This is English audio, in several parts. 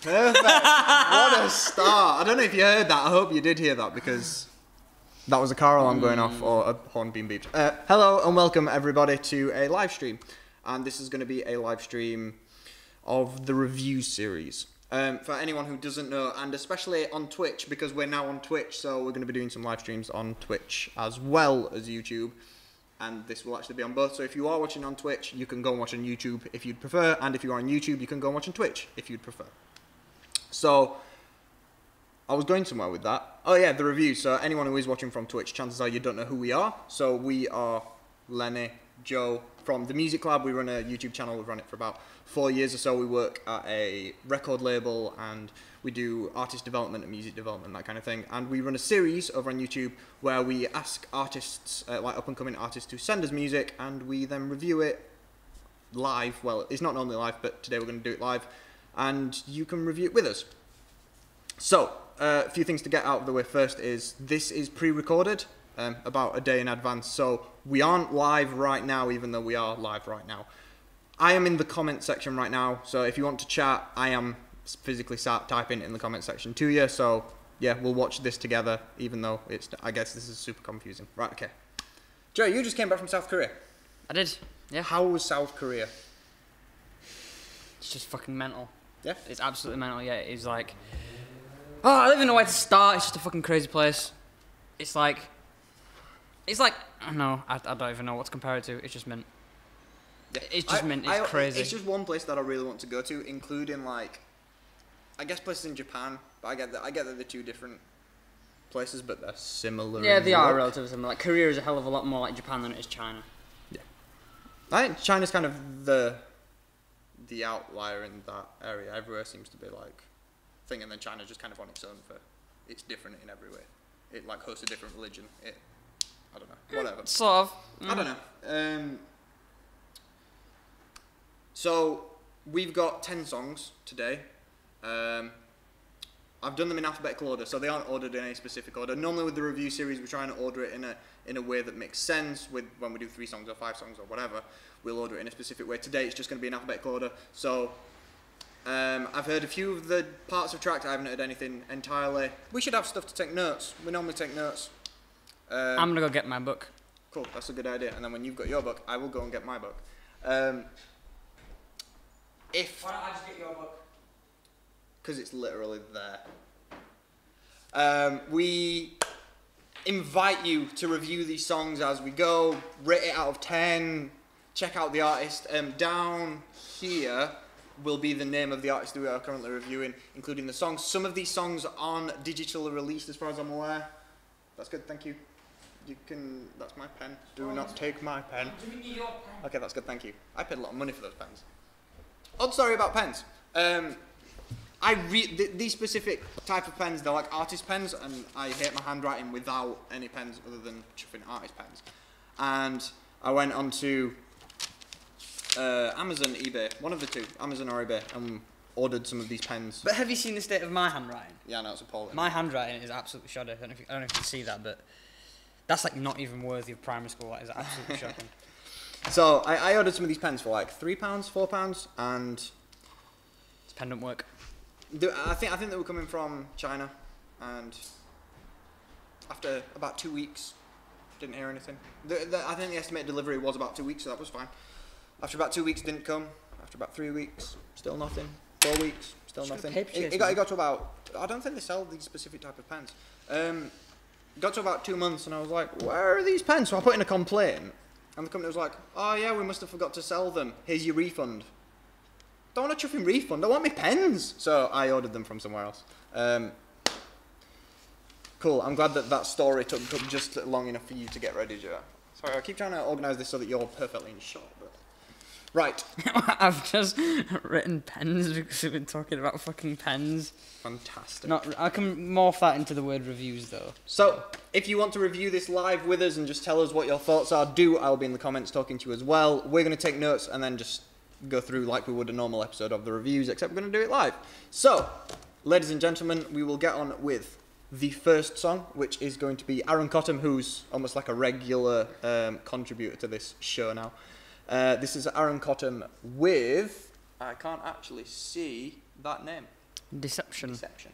Perfect. What a start. I don't know if you heard that. I hope you did hear that because that was a car alarm going off or a horn being beeped. Hello and welcome everybody to a live stream. And this is going to be a live stream of the review series. For anyone who doesn't know, and especially on Twitch, because we're now on Twitch, so we're going to be doing some live streams on Twitch as well as YouTube. And this will actually be on both. So if you are watching on Twitch, you can go and watch on YouTube if you'd prefer. And if you are on YouTube, you can go and watch on Twitch if you'd prefer. So, I was going somewhere with that. Oh yeah, the review. So anyone who is watching from Twitch, chances are you don't know who we are. So we are Lenny, Joe, from The Music Lab. We run a YouTube channel. We've run it for about 4 years or so. We work at a record label and we do artist development and music development, that kind of thing. And we run a series over on YouTube where we ask artists, like up-and-coming artists, to send us music and we then review it live. Well, it's not normally live, but today we're going to do it live. And you can review it with us. So, a few things to get out of the way first is, this is pre-recorded about a day in advance, so we aren't live right now, even though we are live right now. I am in the comment section right now, so if you want to chat, I am physically sat typing in the comment section to you, so yeah, we'll watch this together, even though it's, I guess this is super confusing. Right, okay. Joe, you just came back from South Korea. I did, yeah. How was South Korea? It's just fucking mental. Yeah? It's absolutely mental, yeah. It's like, oh, I don't even know where to start. It's just a fucking crazy place. It's like, I don't know, I don't even know what to compare it to. It's just mint. Yeah. It's just mint, it's crazy. It's just one place that I really want to go to, including like, I guess places in Japan, but I get that they're two different places, but they're similar. Yeah, they are relatively similar. Like, Korea is a hell of a lot more like Japan than it is China. Yeah. I think China's kind of the outlier in that area. Everywhere seems to be like thing, and then China's just kind of on its own for, it's different in every way. It like hosts a different religion. I don't know, whatever. Sort of. I don't know. So we've got 10 songs today. I've done them in alphabetical order, so they aren't ordered in any specific order. Normally with the review series, we're trying to order it in a way that makes sense. With when we do 3 songs or 5 songs or whatever, we'll order it in a specific way. Today it's just going to be in alphabetical order. So I've heard a few of the parts of tracks. I haven't heard anything entirely. We should have stuff to take notes. We normally take notes. I'm gonna go get my book. Cool, that's a good idea. And then when you've got your book, I will go and get my book. Why don't I just get your book? Because it's literally there. We invite you to review these songs as we go, rate it out of 10, check out the artist. Down here will be the name of the artist that we are currently reviewing, including the songs. Some of these songs aren't digitally released as far as I'm aware. That's good, thank you. You can, that's my pen. Do not take my pen. Do we need your pen? Okay, that's good, thank you. I paid a lot of money for those pens. Odd story about pens. These specific type of pens, they're like artist pens, and I hate my handwriting without any pens other than chuffing artist pens. And I went onto Amazon, eBay, one of the two, Amazon or eBay, and ordered some of these pens. But have you seen the state of my handwriting? Yeah, no, it's appalling. My handwriting is absolutely shoddy. I don't know if you can see that, but that's like not even worthy of primary school. That is absolutely shocking. So I ordered some of these pens for like £3, £4, and this pen don't work. I think they were coming from China, and after about 2 weeks, didn't hear anything. I think the estimated delivery was about 2 weeks, so that was fine. After about 2 weeks, didn't come. After about 3 weeks, still nothing. 4 weeks, still nothing. It got to about, I don't think they sell these specific type of pens. It got to about 2 months, and I was like, where are these pens? So I put in a complaint, and the company was like, oh yeah, we must have forgot to sell them. Here's your refund. Don't want a chuffing refund, I want my pens. So I ordered them from somewhere else. Cool, I'm glad that story took just long enough for you to get ready, Joe. Sorry, I keep trying to organise this so that you're perfectly in shot, but... Right. I've just written pens because we've been talking about fucking pens. Fantastic. I can morph that into the word reviews though. So, if you want to review this live with us and just tell us what your thoughts are, I'll be in the comments talking to you as well. We're going to take notes and then just go through like we would a normal episode of the reviews, except we're going to do it live. So, ladies and gentlemen, we will get on with the first song, which is going to be Aaron Cottam, who's almost like a regular contributor to this show now. This is Aaron Cottam with... I can't actually see that name. Deception. Deception.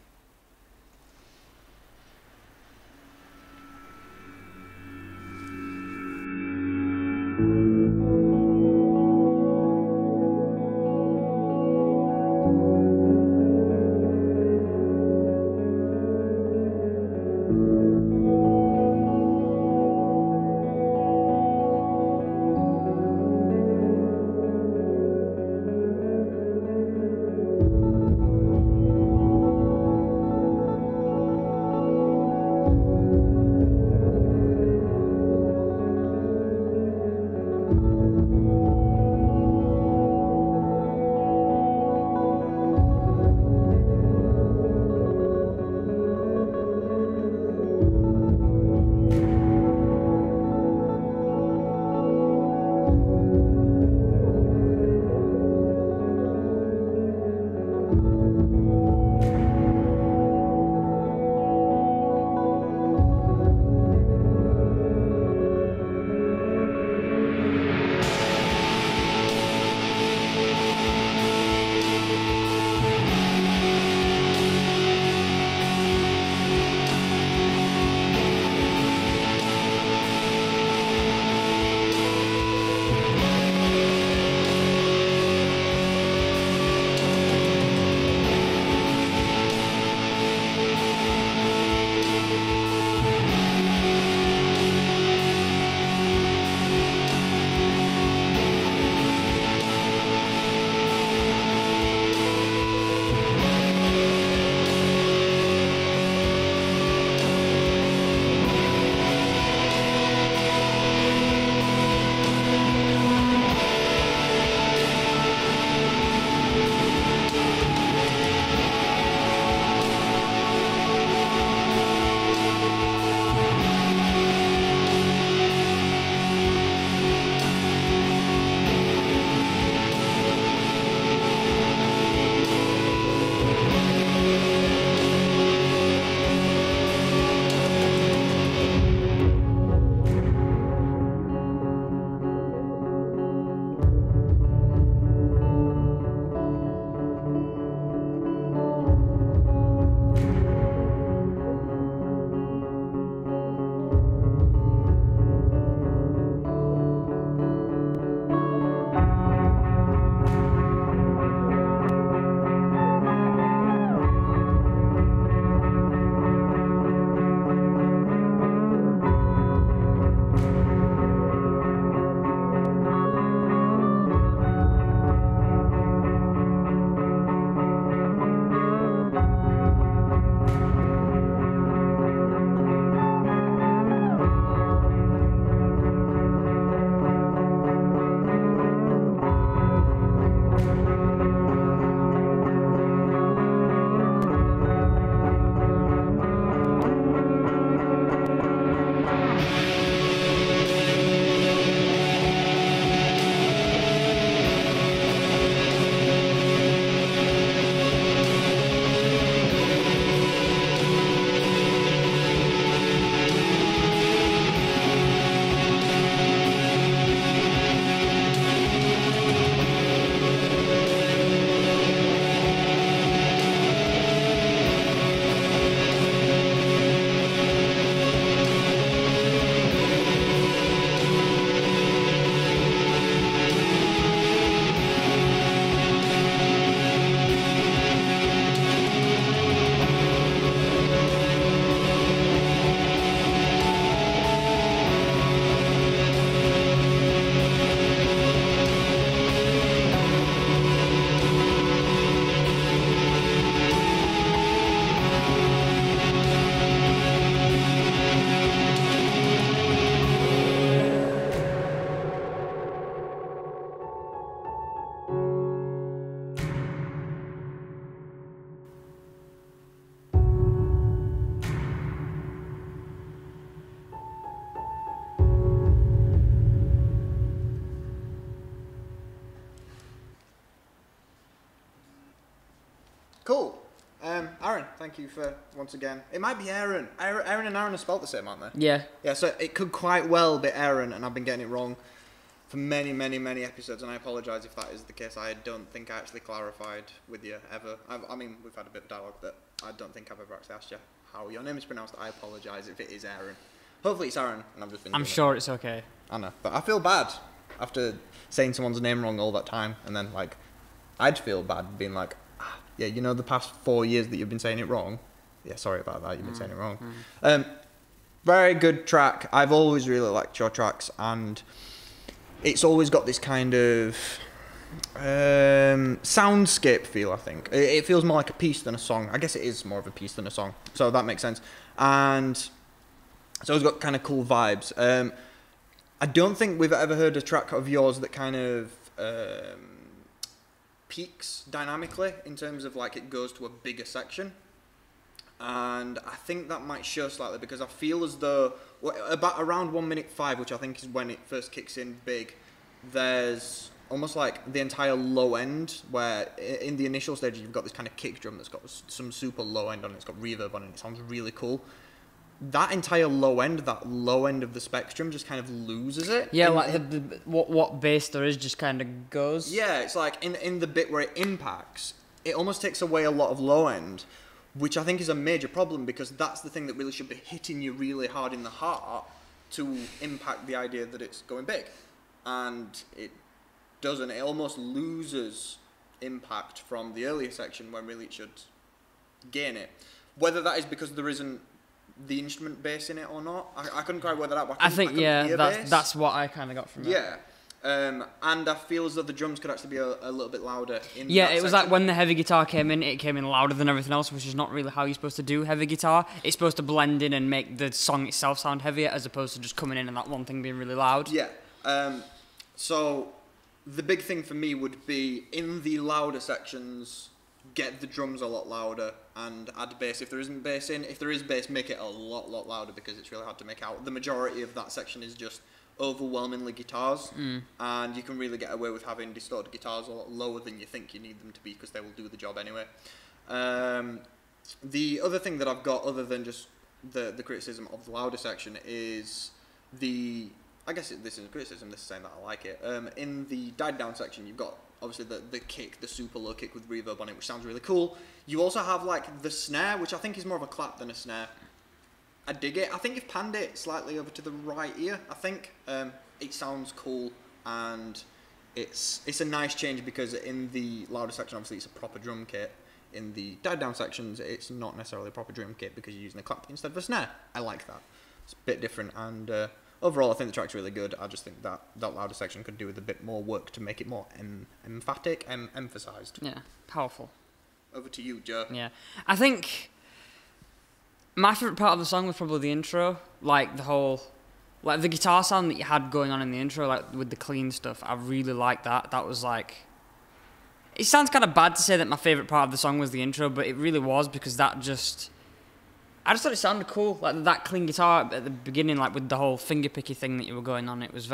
Cool. Aaron, thank you for once again. It might be Aaron. Aaron and Aaron are spelled the same, aren't they? Yeah. Yeah, so it could quite well be Aaron, and I've been getting it wrong. for many, many, many episodes, and I apologise if that is the case. I don't think I actually clarified with you ever. I mean, we've had a bit of dialogue, but I don't think I've ever actually asked you how your name is pronounced. I apologise if it is Aaron. Hopefully it's Aaron, and I've just been. I'm sure it's okay. I know, but I feel bad after saying someone's name wrong all that time, and then like, I'd feel bad being like, yeah, you know, the past 4 years that you've been saying it wrong. Yeah, sorry about that. You've been saying it wrong. Very good track. I've always really liked your tracks, and it's always got this kind of soundscape feel, I think. It feels more like a piece than a song. I guess it is more of a piece than a song, so that makes sense. And so it's got kind of cool vibes. I don't think we've ever heard a track of yours that kind of peaks dynamically in terms of like it goes to a bigger section. And I think that might show slightly because I feel as though about around 1 minute 5, which I think is when it first kicks in big, there's almost like the entire low end where in the initial stages you've got this kind of kick drum that's got some super low end on it, it's got reverb on it, it sounds really cool. That entire low end, that low end of the spectrum just kind of loses it. Yeah, like what bass there is just kind of goes. Yeah, it's like in the bit where it impacts, it almost takes away a lot of low end, which I think is a major problem because that's the thing that really should be hitting you really hard in the heart to impact the idea that it's going big. And it doesn't. It almost loses impact from the earlier section when really it should gain it. Whether that is because there isn't the instrument bass in it or not, I couldn't quite work that out. I think, yeah, that's what I kind of got from it. Yeah. And I feel as though the drums could actually be a little bit louder in Yeah, that it was section. like when the heavy guitar came in, it came in louder than everything else, which is not really how you're supposed to do heavy guitar. It's supposed to blend in and make the song itself sound heavier as opposed to just coming in and that one thing being really loud. Yeah. So the big thing for me would be in the louder sections, get the drums a lot louder and add bass if there isn't bass in. If there is bass, make it a lot louder because it's really hard to make out. The majority of that section is just overwhelmingly guitars, and you can really get away with having distorted guitars a lot lower than you think you need them to be because they will do the job anyway. The other thing that I've got, other than just the criticism of the louder section, is I guess this isn't criticism, this is saying that I like it. In the died down section, you've got obviously the kick, the super low kick with reverb on it, which sounds really cool. You also have like the snare, which I think is more of a clap than a snare. I dig it. I think you've panned it slightly over to the right ear. I think it sounds cool, and it's a nice change because in the louder section, obviously, it's a proper drum kit. In the died down sections, it's not necessarily a proper drum kit because you're using a clap instead of a snare. I like that. It's a bit different, and overall, I think the track's really good. I just think that louder section could do with a bit more work to make it more emphatic and emphasised. Yeah, powerful. Over to you, Joe. Yeah, I think my favourite part of the song was probably the intro, like the whole, like the guitar sound that you had going on in the intro, like with the clean stuff. I really liked that. That was like, it sounds kind of bad to say that my favourite part of the song was the intro, but it really was because I just thought it sounded cool, like that clean guitar at the beginning, like with the whole fingerpicky thing that you were going on. It was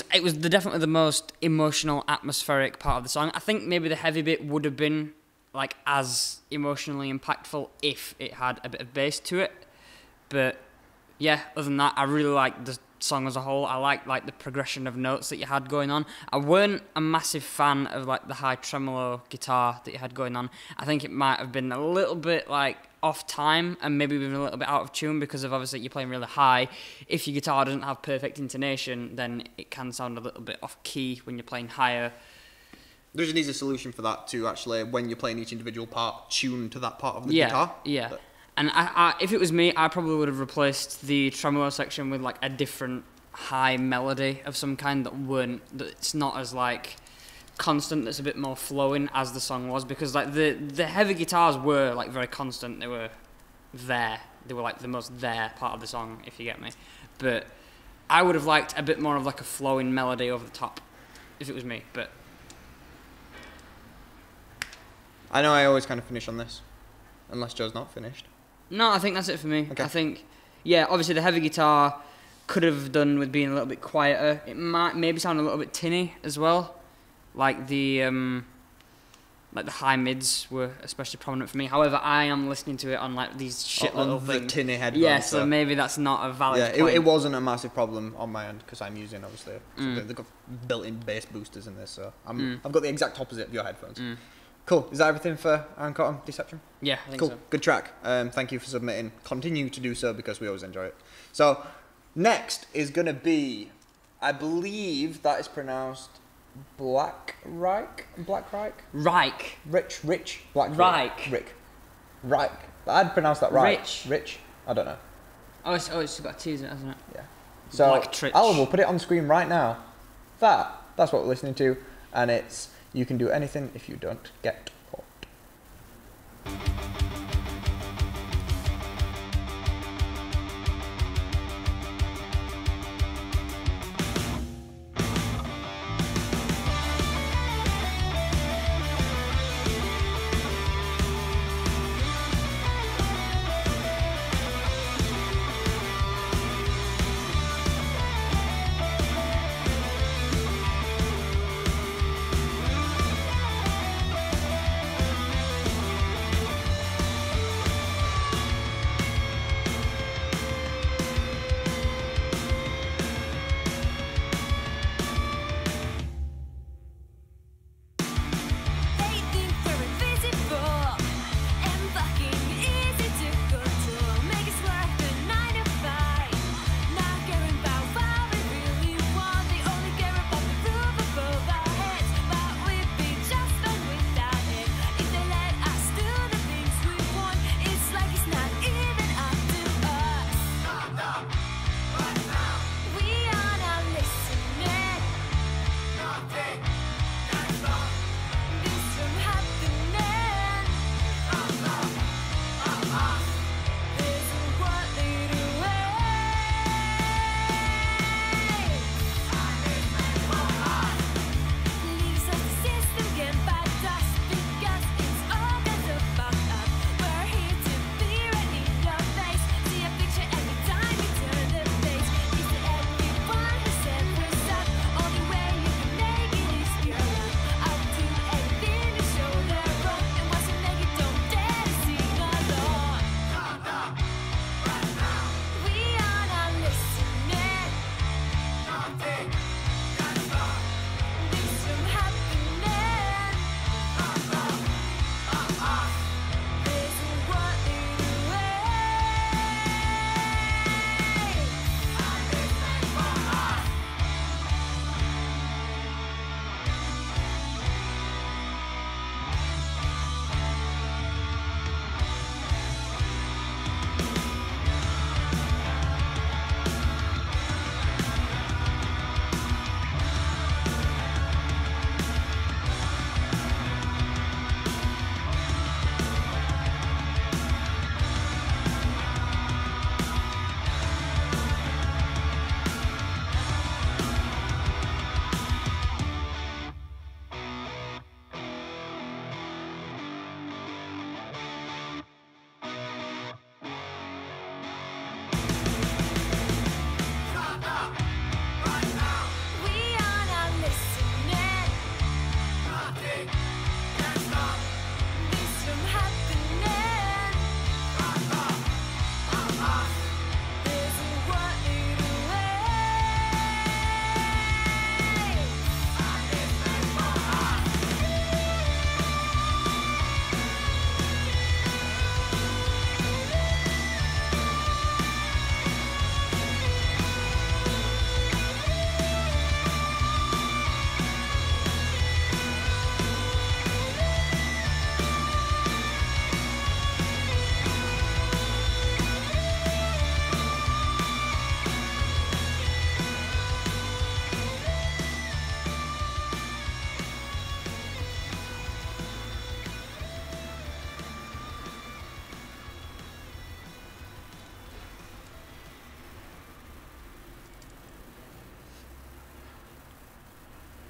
definitely the most emotional, atmospheric part of the song. I think maybe the heavy bit would have been like as emotionally impactful if it had a bit of bass to it. But yeah, other than that, I really like the song as a whole. I like the progression of notes that you had going on. I weren't a massive fan of like the high tremolo guitar that you had going on. I think it might have been a little bit like off time and maybe even a little bit out of tune because of obviously you're playing really high. If your guitar doesn't have perfect intonation, then it can sound a little bit off key when you're playing higher. There just needs a solution for that to actually, when you're playing each individual part, tune to that part of the guitar. Yeah. But And I, if it was me, I probably would have replaced the tremolo section with like a different high melody of some kind that's not as like constant, that's a bit more flowing as the song was, because like the heavy guitars were like very constant. They were like the most there part of the song, if you get me. But I would have liked a bit more of like a flowing melody over the top if it was me. But I know I always kind of finish on this, unless Joe's not finished. no, I think that's it for me. Okay. I think, yeah, obviously the heavy guitar could have done with being a little bit quieter. It might maybe sound a little bit tinny as well. Like the like the high mids were especially prominent for me. However, I am listening to it on like these shit little the things. tinny headphones. Yeah, so maybe that's not a valid Yeah, point. it wasn't a massive problem on my end because I'm using obviously they've got built-in bass boosters in this, so I've got the exact opposite of your headphones. Cool. Is that everything for Iron Cotton Deception? Yeah, I think cool. so. Good track. Thank you for submitting. Continue to do so because we always enjoy it. So next is gonna be, I believe that is pronounced Black Reich. Rich. Black Reich. Reich. I'd pronounce that right. Rich. I don't know. Oh, it's got a T, isn't it? Hasn't it? Yeah. So Black Alan will put it on screen right now. That's what we're listening to, and it's You Can Do Anything If You Don't Get Caught.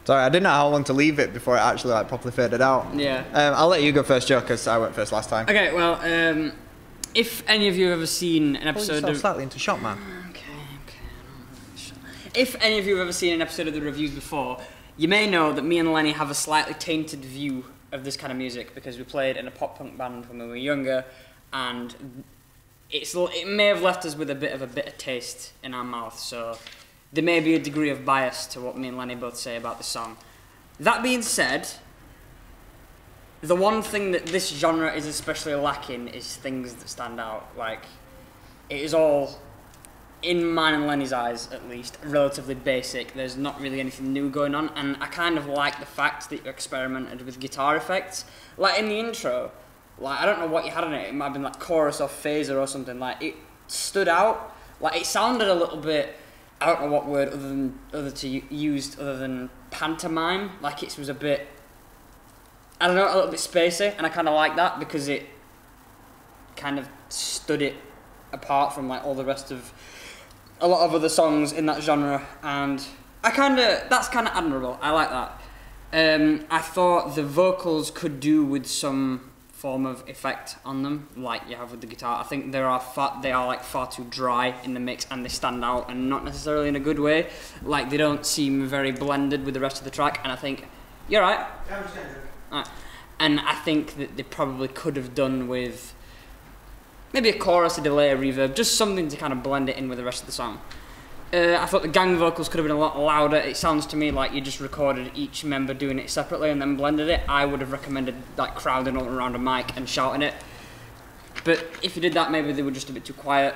Sorry, I didn't know how long to leave it before it actually like properly faded out. Yeah. I'll let you go first, Joe, because I went first last time. Okay, well, if any of you have ever seen an episode of... slightly into shot, man. Okay. If any of you have ever seen an episode of the reviews before, you may know that me and Lenny have a slightly tainted view of this kind of music because we played in a pop punk band when we were younger, and it may have left us with a bit of a bitter taste in our mouth. So there may be a degree of bias to what me and Lenny both say about the song. That being said, the one thing that this genre is especially lacking is things that stand out. Like, it is all, in mine and Lenny's eyes at least, relatively basic. There's not really anything new going on, and I kind of like the fact that you experimented with guitar effects. Like in the intro, like I don't know what you had in it. It might have been like chorus or phaser or something. Like it stood out. Like it sounded a little bit, I don't know what word used other than pantomime. Like it was a bit, I don't know, a little bit spacey, and I kind of like that because it kind of stood it apart from like all the rest of a lot of other songs in that genre, and that's kind of admirable. I like that. I thought the vocals could do with some form of effect on them, like you have with the guitar. I think they are like far too dry in the mix, and they stand out, and not necessarily in a good way. Like they don't seem very blended with the rest of the track, and I think you're right. Yeah, I'm just gonna drink. And I think that they probably could have done with maybe a chorus, a delay, a reverb, just something to kind of blend it in with the rest of the song. I thought the gang vocals could have been a lot louder. It sounds to me like you just recorded each member doing it separately and then blended it. I would have recommended like crowding all around a mic and shouting it. But if you did that, maybe they were just a bit too quiet.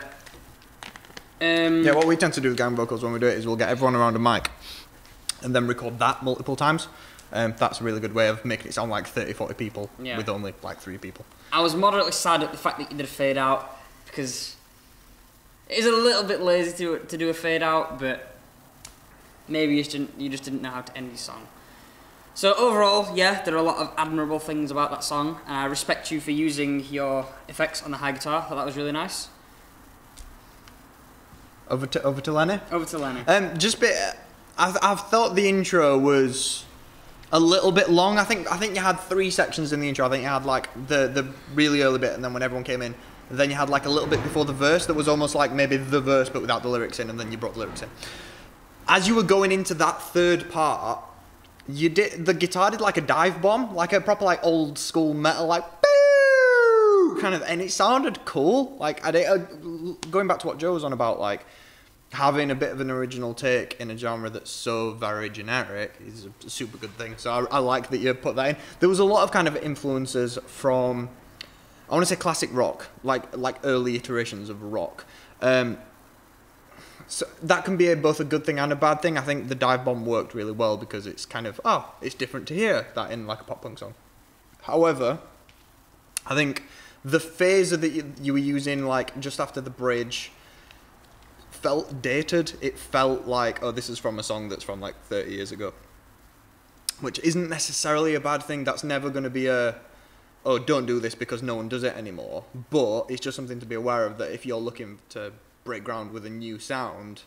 Yeah, what we tend to do with gang vocals when we do it is we'll get everyone around a mic and then record that multiple times. That's a really good way of making it sound like 30, 40 people with only like 3 people. I was moderately sad at the fact that you did a fade out because it is a little bit lazy to do a fade out, but maybe you just didn't know how to end your song. So overall, yeah, there are a lot of admirable things about that song, and I respect you for using your effects on the high guitar. I thought that was really nice. Over to Lenny. Over to Lenny. I've thought the intro was a little bit long. I think you had 3 sections in the intro. I think you had like the really early bit, and then when everyone came in, and then you had like a little bit before the verse that was almost like maybe the verse but without the lyrics in, and then you brought the lyrics in. As you were going into that third part, the guitar did like a dive bomb, like a proper like old school metal like boo kind of, and it sounded cool. Like going back to what Joe was on about, like having a bit of an original take in a genre that's so very generic is a super good thing. So I like that you put that in. There was a lot of kind of influences from, I want to say classic rock, like early iterations of rock. So that can be both a good thing and a bad thing. I think the dive bomb worked really well because it's kind of, it's different to hear that in like a pop punk song. However, I think the phaser that you were using like just after the bridge felt dated. It felt like, this is from a song that's from like 30 years ago, which isn't necessarily a bad thing. That's never going to be don't do this because no one does it anymore. But it's just something to be aware of, that if you're looking to break ground with a new sound,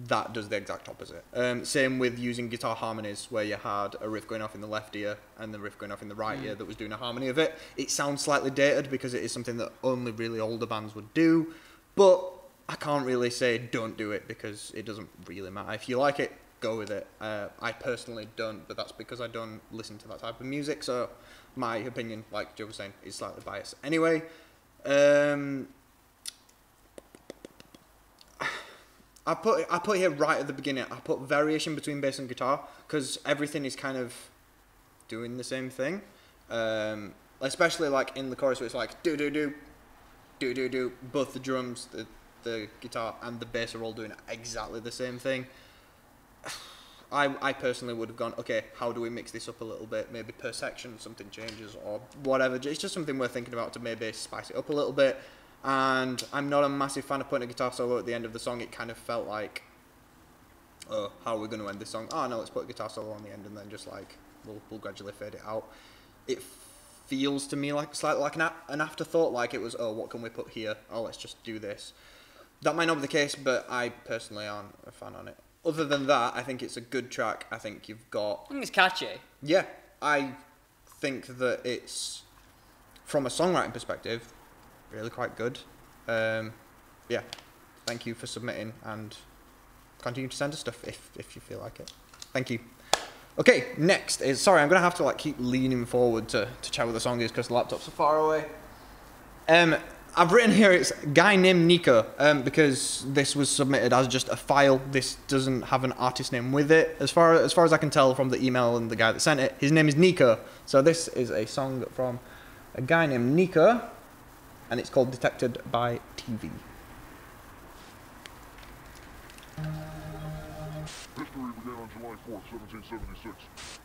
that does the exact opposite. Same with using guitar harmonies, where you had a riff going off in the left ear and the riff going off in the right ear that was doing a harmony of it. It sounds slightly dated because it is something that only really older bands would do, but I can't really say don't do it because it doesn't really matter. If you like it, go with it. I personally don't, but that's because I don't listen to that type of music, so my opinion, like Joe was saying, is slightly biased. Anyway, I put here right at the beginning, I put variation between bass and guitar, because everything is kind of doing the same thing. Especially like in the chorus where it's like do-do-do, do-do-do, both the drums, the guitar and the bass are all doing exactly the same thing. I personally would have gone, okay, how do we mix this up a little bit? Maybe per section something changes or whatever. It's just something we're thinking about to maybe spice it up a little bit. And I'm not a massive fan of putting a guitar solo at the end of the song. It kind of felt like, how are we going to end this song? Oh no, let's put a guitar solo on the end and then just like we'll gradually fade it out. It feels to me like slightly like an afterthought, like it was, what can we put here? Oh, let's just do this. That might not be the case, but I personally aren't a fan on it. Other than that, I think it's a good track. I think you've got... I think it's catchy. Yeah, I think that it's, from a songwriting perspective, really quite good. Yeah, thank you for submitting and continue to send us stuff if you feel like it. Thank you. Okay, next is, sorry, I'm gonna have to like keep leaning forward to check what the song is because the laptop's so far away. I've written here it's guy named Nika because this was submitted as just a file. This doesn't have an artist name with it. As far as I can tell from the email and the guy that sent it, his name is Nika. So this is a song from a guy named Nika, and it's called Detected by TV. History began on July 4th, 1776.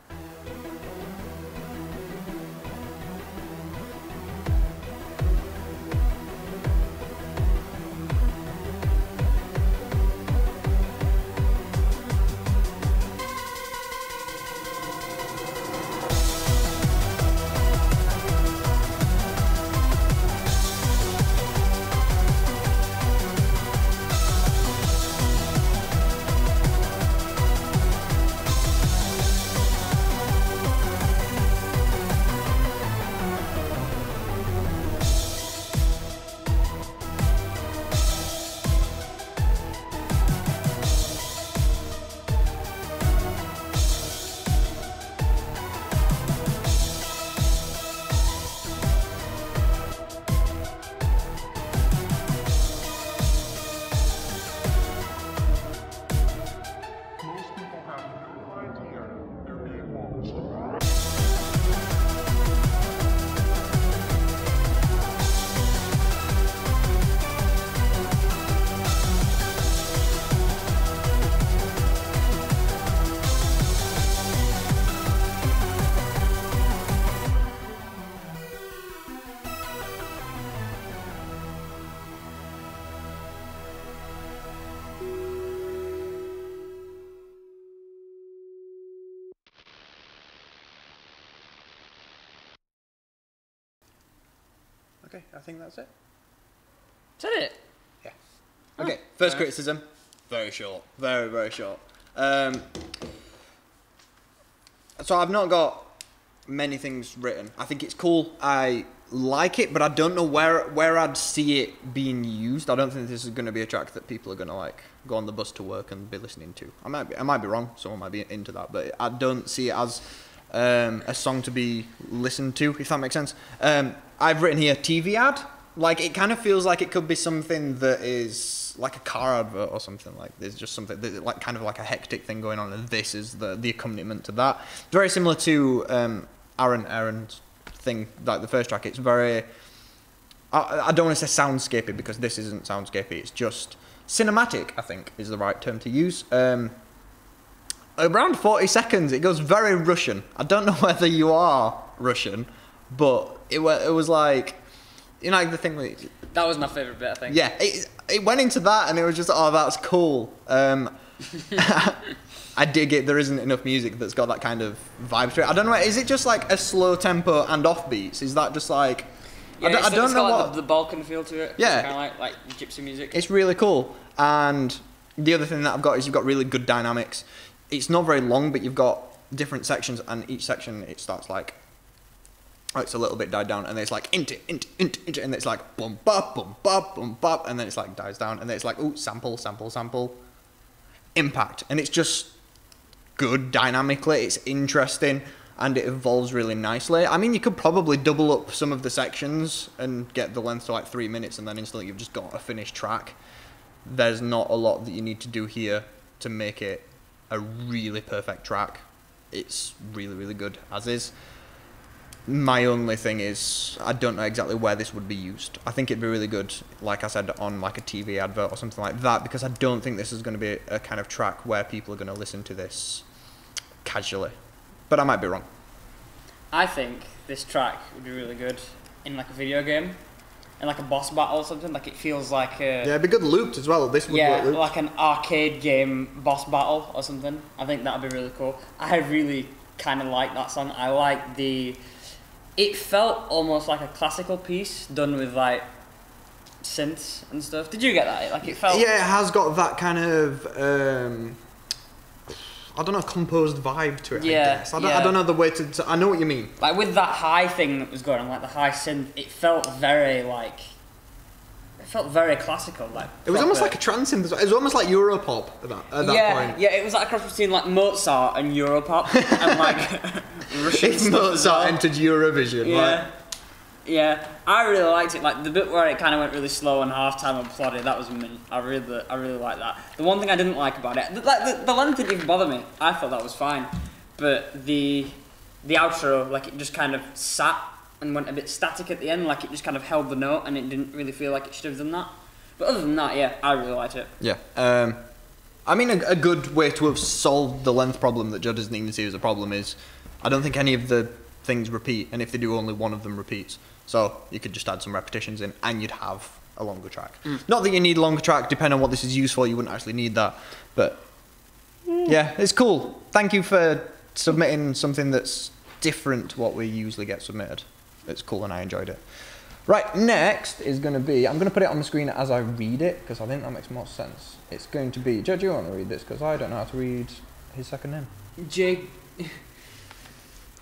Okay, I think that's it. Is that it? Yeah. Okay, first criticism. Very short. Very, very short. So I've not got many things written. I think it's cool. I like it, but I don't know where I'd see it being used. I don't think this is going to be a track that people are going to like go on the bus to work and be listening to. I might be wrong. Someone might be into that, but I don't see it as a song to be listened to, if that makes sense. I've written here TV ad. Like, it kind of feels like it could be something that is like a car advert or something. Like, there's just something that, like, kind of like a hectic thing going on, and this is the accompaniment to that. Very similar to Aaron's thing, like the first track. It's very, I don't want to say soundscapey because this isn't soundscapey. It's just cinematic, I think, is the right term to use. Around 40 seconds, it goes very Russian. I don't know whether you are Russian, but it was like, you know, like the thing with... That was my favourite bit, I think. Yeah, it went into that, and it was just, oh, that's cool. I dig it. There isn't enough music that's got that kind of vibe to it. I don't know, is it just like a slow tempo and offbeats? Is that just like... Yeah, I don't know got what... Like the Balkan feel to it. Yeah. Kind of like gypsy music. It's really cool. And the other thing that I've got is you've got really good dynamics. It's not very long, but you've got different sections, and each section, it starts like... it's a little bit died down, and then it's like int, and it's like boom bop, and then it's like dies down, and then it's like ooh, sample, impact, and it's just good dynamically. It's interesting, and it evolves really nicely. I mean, you could probably double up some of the sections and get the length to like 3 minutes, and then instantly you've just got a finished track. There's not a lot that you need to do here to make it a really perfect track. It's really, really good as is. My only thing is, I don't know exactly where this would be used. I think it'd be really good, like I said, on like a TV advert or something like that, because I don't think this is going to be a kind of track where people are going to listen to this casually. But I might be wrong. I think this track would be really good in like a video game, in like a boss battle or something. Like, it feels like a... Yeah, it'd be good looped as well. This would work looped. Like an arcade game boss battle or something. I think that would be really cool. I really kind of like that song. I like the... It felt almost like a classical piece done with like synths and stuff. Did you get that? Like, it felt... Yeah, it has got that kind of, I don't know, composed vibe to it, Yeah, I guess. I don't know the way to... I know what you mean. Like, with that high thing that was going on, like the high synth, it felt very like... felt very classical. Like it was almost like a trance synth. It was almost like Europop at that point. Yeah, it was like a cross between like Mozart and Europop and like Russian If stuff Mozart as well. entered Eurovision, Yeah. Yeah, I really liked it. Like the bit where it kind of went really slow and half-time and plodded, that was mint. I really liked that. The one thing I didn't like about it, like the length didn't even bother me. I thought that was fine, but the outro, like it just kind of sat and went a bit static at the end. Like it just kind of held the note, and it didn't really feel like it should have done that. But other than that, yeah, I really liked it. Yeah. I mean, a good way to have solved the length problem that Joe doesn't even see as a problem is, I don't think any of the things repeat, and if they do, only one of them repeats. So you could just add some repetitions in, and you'd have a longer track. Not that you need a longer track, depending on what this is used for, you wouldn't actually need that. But yeah, it's cool. Thank you for submitting something that's different to what we usually get submitted. It's cool, and I enjoyed it. Right, next is going to be, I'm going to put it on the screen as I read it, because I think that makes more sense. It's going to be, Joe, do you want to read this? Because I don't know how to read his second name.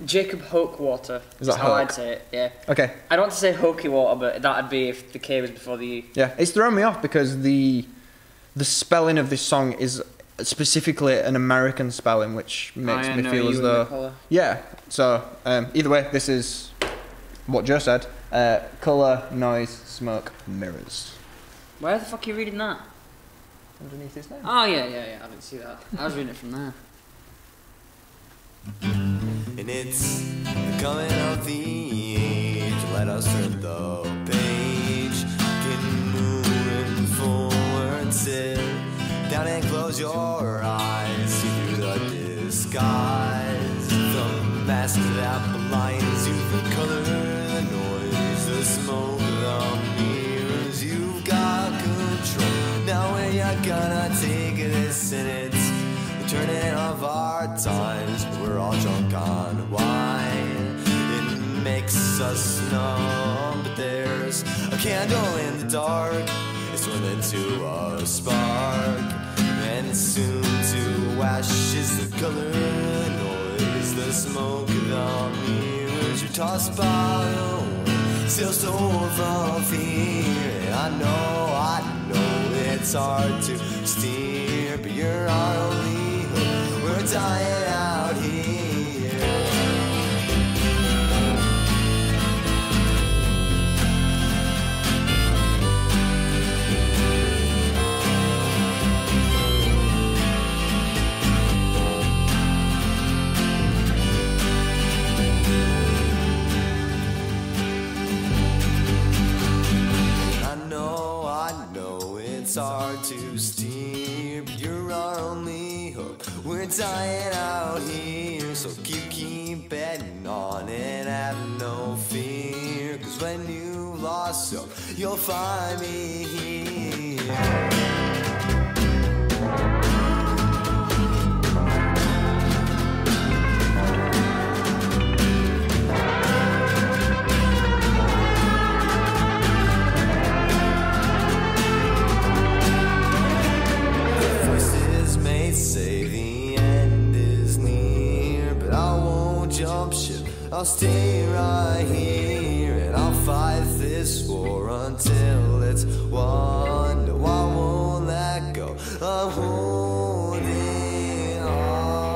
Jacob Hokewater Is that how Hoke? I'd say it, yeah. Okay. I don't want to say Hokey Water, but that'd be if the K was before the E. Yeah, it's thrown me off because the spelling of this song is specifically an American spelling, which makes me feel as though... Yeah, so either way, this is what Joe said. Colour, noise, smoke, mirrors. Where the fuck are you reading that? Underneath his name. Oh, yeah, I didn't see that. I was reading it from there. And it's the coming of the age. Let us turn the page. Get moving forward. Sit down and close your eyes. See through the disguise. The mask that blinds you. The color, the noise, the smoke, the mirrors. You've got control. Now where you gonna take this? And it's turning of our times. We're all drunk on wine. It makes us numb, but there's a candle in the dark. It's turned into a spark, and soon to ashes. The color, the noise, the smoke, the mirrors. You're tossed by the wind, still stolen from fear. And I know it's hard to steer, but you're our only. We're dying out here. I know it's hard to steer, but you're our only hope. We're dying out here, so keep betting on it, have no fear. Cause when you lost hope, you'll find me here. Say the end is near, but I won't jump ship. I'll stay right here, and I'll fight this war until it's won. No, I won't let go. I'm holding on.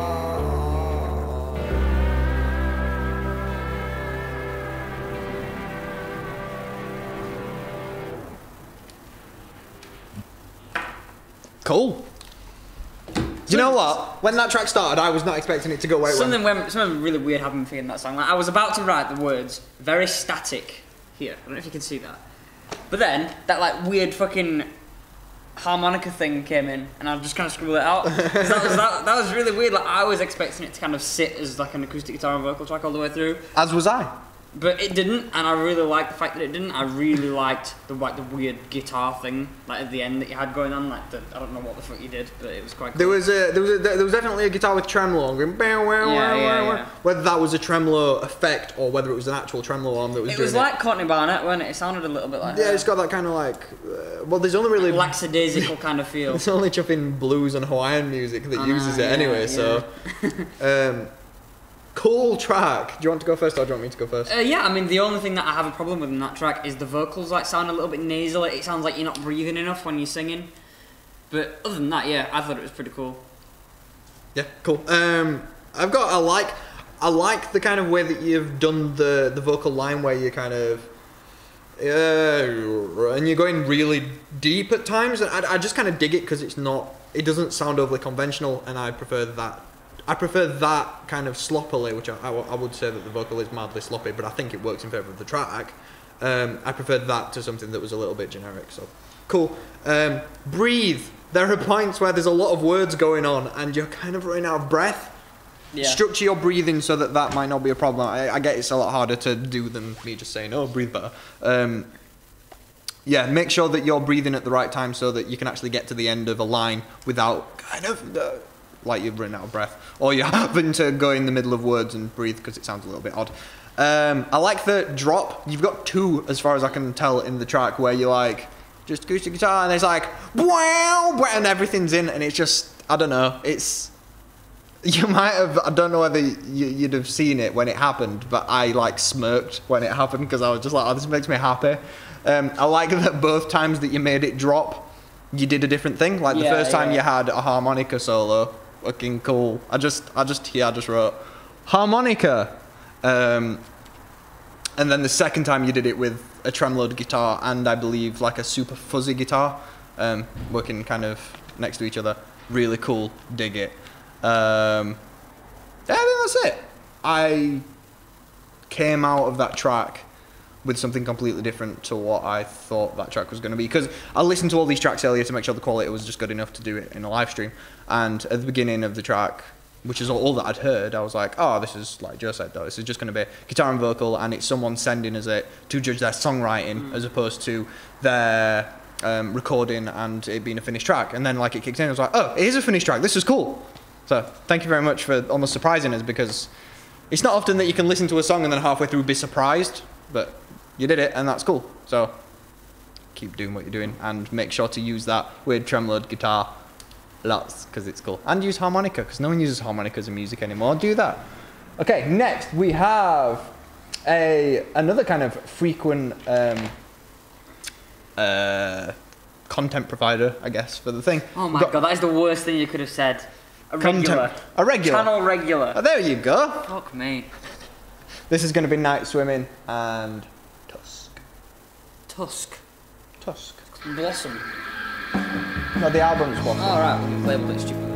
Cool. Do you know what? When that track started, I was not expecting it to go where it went. Something really weird happened with me in that song. Like, I was about to write the words, very static, here. I don't know if you can see that. But then, that like weird fucking harmonica thing came in, and I just kind of scribbled it out. that was really weird. Like, I was expecting it to kind of sit as like an acoustic guitar and vocal track all the way through. As was I. But it didn't, and I really liked the fact that it didn't. I really liked the weird guitar thing, like at the end that you had going on. Like I don't know what the fuck you did, but it was quite cool. There was definitely a guitar with tremolo on going. Yeah. Whether that was a tremolo effect or whether it was an actual tremolo arm that was doing it. It was like Courtney Barnett, wasn't it? It sounded a little bit like. Yeah, it's got that kind of like. Well, there's only really lackadaisical kind of feel. It's only chuffing blues and Hawaiian music that uses it anyway. Yeah. So. Cool track. Do you want to go first or do you want me to go first? Yeah, I mean, the only thing that I have a problem with in that track is the vocals like sound a little bit nasal. It sounds like you're not breathing enough when you're singing. But other than that, yeah, I thought it was pretty cool. Yeah, cool. I like the kind of way that you've done the vocal line where you kind of and you're going really deep at times. And I just kind of dig it because it doesn't sound overly conventional, and I prefer that. I prefer that kind of sloppily, which I would say that the vocal is mildly sloppy, but I think it works in favour of the track. I prefer that to something that was a little bit generic. So cool. Breathe. There are points where there's a lot of words going on and you're kind of running out of breath. Yeah. Structure your breathing so that might not be a problem. I get it's a lot harder to do than me just saying, oh, breathe better. Yeah, make sure that you're breathing at the right time so that you can actually get to the end of a line without kind of like you've run out of breath. Or you're having to go in the middle of words and breathe because it sounds a little bit odd. I like the drop. You've got 2, as far as I can tell, in the track where you're like, just acoustic guitar, and it's like, wow, and everything's in, and it's just, I don't know, it's, you might have, I don't know whether you'd have seen it when it happened, but I like smirked when it happened because I was just like, oh, this makes me happy. I like that both times that you made it drop, you did a different thing. Like the first time you had a harmonica solo, fucking cool. I just wrote harmonica. And then the second time you did it with a tremoloed guitar and I believe like a super fuzzy guitar, working kind of next to each other. Really cool, dig it. Yeah, I think that's it. I came out of that track with something completely different to what I thought that track was going to be. Because I listened to all these tracks earlier to make sure the quality was just good enough to do it in a live stream. And at the beginning of the track, which is all that I'd heard, I was like, oh, this is, like Joe said though, this is just going to be guitar and vocal, and it's someone sending us it to judge their songwriting as opposed to their recording and it being a finished track. And then like it kicked in, I was like, oh, it is a finished track, this is cool. So thank you very much for almost surprising us, because it's not often that you can listen to a song and then halfway through be surprised, but you did it and that's cool. So keep doing what you're doing and make sure to use that weird tremoloed guitar lots, because it's cool. And use harmonica, because no one uses harmonicas in music anymore. Do that. Okay, next we have another kind of frequent content provider, I guess, for the thing. Oh my god, that is the worst thing you could have said. A regular. A regular. Channel regular. Oh, there you go. Fuck me. This is going to be Night Swimming and Tusk. Tusk. Tusk. Blossom. No, the album's one. Alright, we've labelled it stupid then.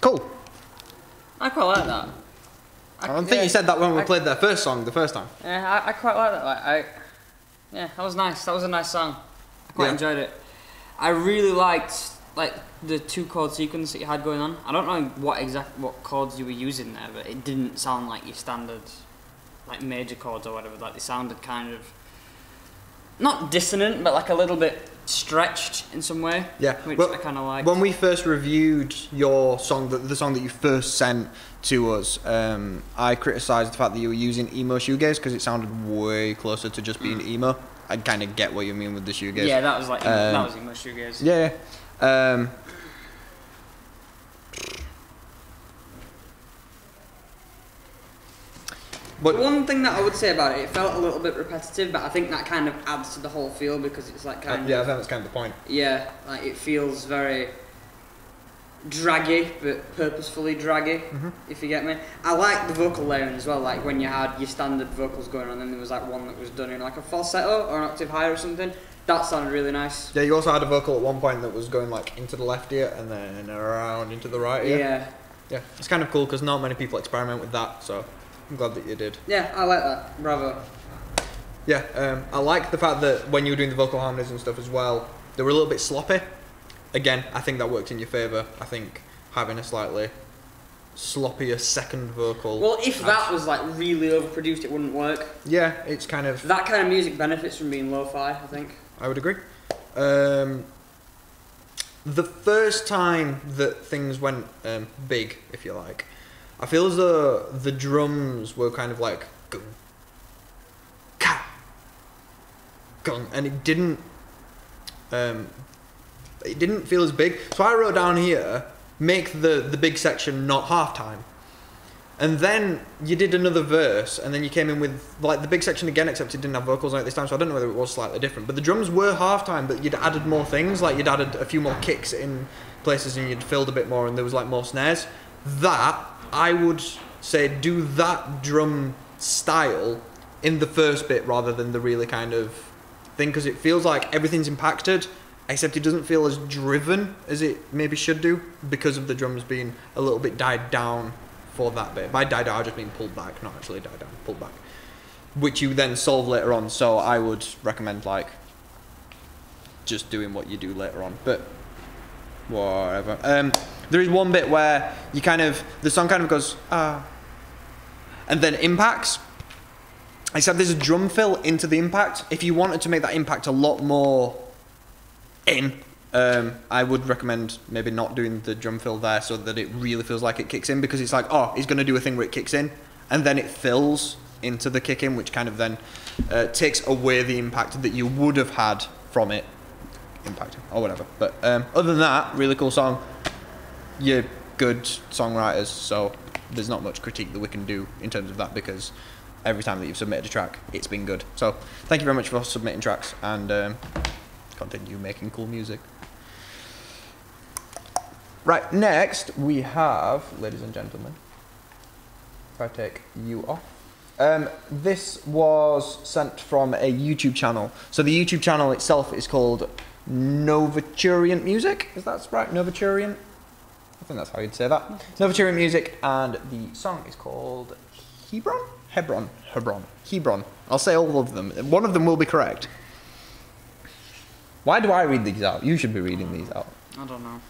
cool. I quite like that. I don't think you said that when we played their first song the first time. Yeah, I quite like that. Yeah, that was nice. That was a nice song. I quite enjoyed it. I really liked like the 2-chord sequence that you had going on. I don't know what chords you were using there, but it didn't sound like your standard like major chords or whatever. Like they sounded kind of not dissonant, but like a little bit stretched in some way. Yeah, which well, I kind of liked. When we first reviewed your song, the song that you first sent to us, I criticised the fact that you were using emo shoegaze because it sounded way closer to just being emo. I kind of get what you mean with the shoegaze. Yeah, that was like that was emo shoegaze. Yeah. But one thing that I would say about it felt a little bit repetitive, but I think that kind of adds to the whole feel because it's like kind of... Yeah, I think that's kind of the point. Yeah, like it feels very draggy, but purposefully draggy, if you get me. I like the vocal layering as well, like when you had your standard vocals going on, and then there was like one that was done in like a falsetto or an octave higher or something. That sounded really nice. Yeah, you also had a vocal at one point that was going like into the left ear and then around into the right ear. Yeah. Yeah, it's kind of cool because not many people experiment with that, so I'm glad that you did. Yeah, I like that. Bravo. Yeah, I like the fact that when you were doing the vocal harmonies and stuff as well, they were a little bit sloppy. Again, I think that worked in your favour. I think having a slightly sloppier second vocal... Well, if that was like really overproduced, it wouldn't work. Yeah, it's kind of... That kind of music benefits from being lo-fi, I think. I would agree. The first time that things went big, if you like, I feel as though the drums were kind of like gung, ka, gung, and it didn't feel as big. So I wrote down here, make the big section not halftime. And then you did another verse, and then you came in with like the big section again, except it didn't have vocals on it this time, so I don't know whether it was slightly different. But the drums were halftime, but you'd added more things, like you'd added a few more kicks in places, and you'd filled a bit more, and there was like more snares. That, I would say, do that drum style in the first bit rather than the really kind of thing, because it feels like everything's impacted, except it doesn't feel as driven as it maybe should do, because of the drums being a little bit died down for that bit. By died down, I just mean pulled back, not actually died down, pulled back. Which you then solve later on, so I would recommend like just doing what you do later on, but whatever. There is one bit where you kind of, the song kind of goes, and then impacts. Except there's a drum fill into the impact. If you wanted to make that impact a lot more I would recommend maybe not doing the drum fill there so that it really feels like it kicks in, because it's like, oh, he's going to do a thing where it kicks in, and then it fills into the kick in, which kind of then takes away the impact that you would have had from it impacting, or whatever. But other than that, really cool song. You're good songwriters, so there's not much critique that we can do in terms of that, because every time that you've submitted a track, it's been good. So thank you very much for submitting tracks, and continue making cool music. Right, next we have, ladies and gentlemen, if I take you off, this was sent from a YouTube channel. So the YouTube channel itself is called Turian Music. Is that right? Turian? I think that's how you'd say that. Turian Music, and the song is called Hebron. I'll say all of them. One of them will be correct. Why do I read these out? You should be reading these out. I don't know.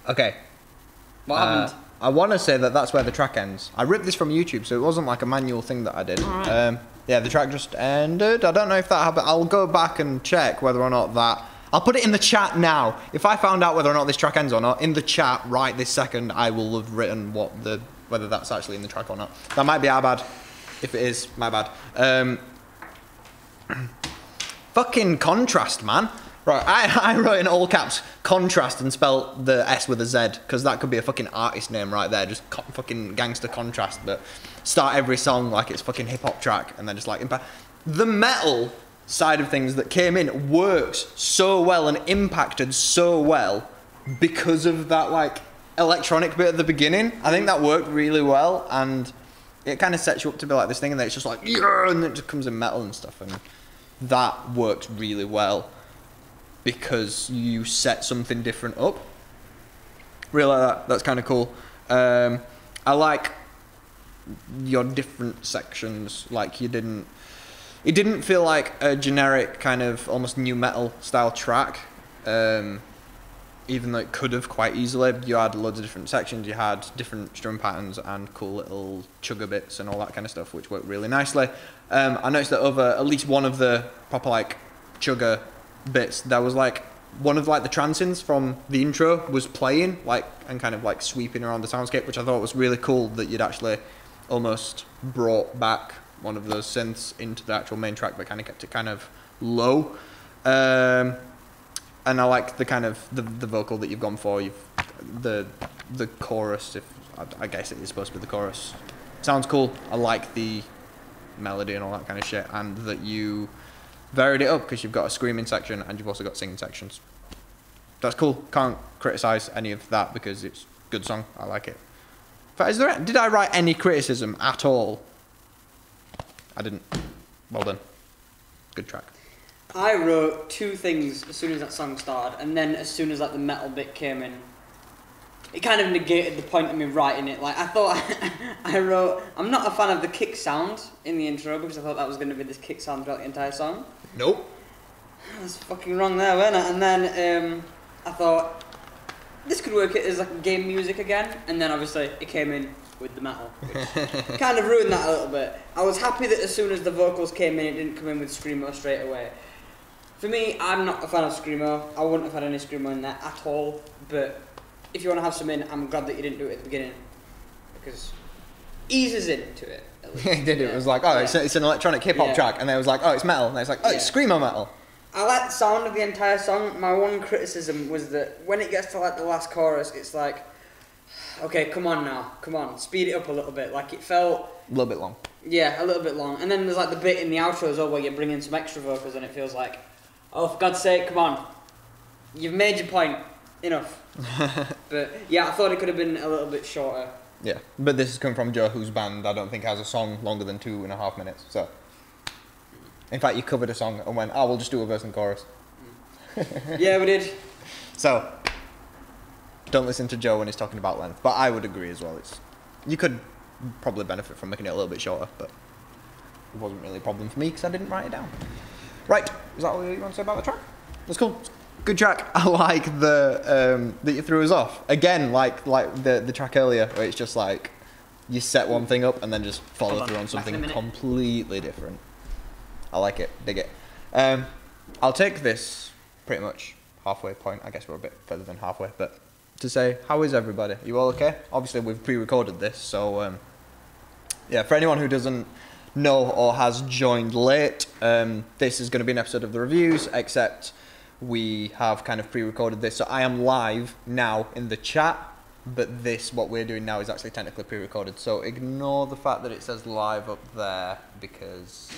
Okay. What happened? I want to say that that's where the track ends. I ripped this from YouTube, so it wasn't like a manual thing that I did. Alright. Yeah, the track just ended. I don't know if that happened. I'll go back and check whether or not that... I'll put it in the chat now. If I found out whether or not this track ends or not, in the chat right this second, I will have written whether that's actually in the track or not. That might be our bad. If it is, my bad. Fucking contrast, man. Right, I wrote in all caps contrast and spelled the S with a Z, because that could be a fucking artist name right there. Just fucking gangster contrast, but start every song like it's fucking hip hop track, and then just like impact. The metal side of things that came in works so well and impacted so well because of that like electronic bit at the beginning. I think that worked really well, and it kind of sets you up to be like this thing, and then it's just like, yeah, and it just comes in metal and stuff, and that works really well because you set something different up. Really like that. That's kind of cool. I like your different sections. Like it didn't feel like a generic kind of almost new metal style track. Even though it could have quite easily. You had loads of different sections, you had different strum patterns and cool little chugger bits and all that kind of stuff, which worked really nicely. I noticed that over at least one of the proper like chugger bits, there was like one of like the transins from the intro was playing like and kind of like sweeping around the soundscape, which I thought was really cool that you'd actually almost brought back one of those synths into the actual main track, but kind of kept it kind of low. And I like the kind of the vocal that you've gone for. The chorus, if I guess it is supposed to be the chorus, sounds cool. I like the melody and all that kind of shit, and that you varied it up because you've got a screaming section and you've also got singing sections. That's cool. Can't criticize any of that because it's a good song. I like it. But did I write any criticism at all? I didn't. Well done. Good track. I wrote two things as soon as that song started, and then as soon as like the metal bit came in, it kind of negated the point of me writing it. Like I thought, I wrote, I'm not a fan of the kick sound in the intro because I thought that was going to be this kick sound throughout the entire song. Nope. I was fucking wrong there, wasn't I? And then I thought this could work as like game music again, and then obviously it came in with the metal, which kind of ruined that a little bit. I was happy that as soon as the vocals came in, it didn't come in with screamo straight away. For me, I'm not a fan of screamo. I wouldn't have had any screamo in there at all. But if you want to have some in, I'm glad that you didn't do it at the beginning because eases into it. It did. It was like, oh, it's an electronic hip hop track, and then it was like, oh, it's metal, and then it's like, oh, it's screamo metal. I like the sound of the entire song. My one criticism was that when it gets to like the last chorus, it's like, okay, come on now, come on, speed it up a little bit. Like it felt A little bit long. Yeah, a little bit long. And then there's like the bit in the outro as well where you're bringing some extra vocals, and it feels like, oh, for God's sake, come on, you've made your point, enough. But yeah, I thought it could have been a little bit shorter. Yeah, but this is coming from Joe, whose band I don't think has a song longer than 2.5 minutes. So, in fact, you covered a song and went, "Oh, we'll just do a verse and chorus." Yeah, we did. So, don't listen to Joe when he's talking about length. But I would agree as well. You could probably benefit from making it a little bit shorter, but it wasn't really a problem for me because I didn't write it down. Right, is that all you want to say about the track? That's cool. Good track. I like the that you threw us off again, like the track earlier, where it's just like you set one thing up and then just follow through on something completely different. I like it. Dig it. I'll take this pretty much halfway point. I guess we're a bit further than halfway, but to say, how is everybody? You all okay? Obviously, we've pre-recorded this, so yeah. For anyone who doesn't know or has joined late, this is going to be an episode of the reviews, except we have kind of pre-recorded this, so I am live now in the chat, but what we're doing now is actually technically pre-recorded, so ignore the fact that it says live up there, because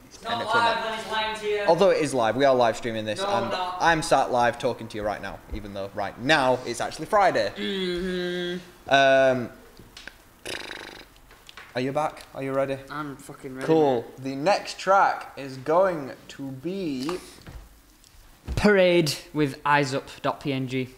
it's not live when it's lying to you. Although it is live, we are live streaming this, no, and I'm sat live talking to you right now, even though right now it's actually Friday. Mm-hmm. Are you back? Are you ready? I'm fucking ready. Cool. The next track is going to be Parade with eyesup.png.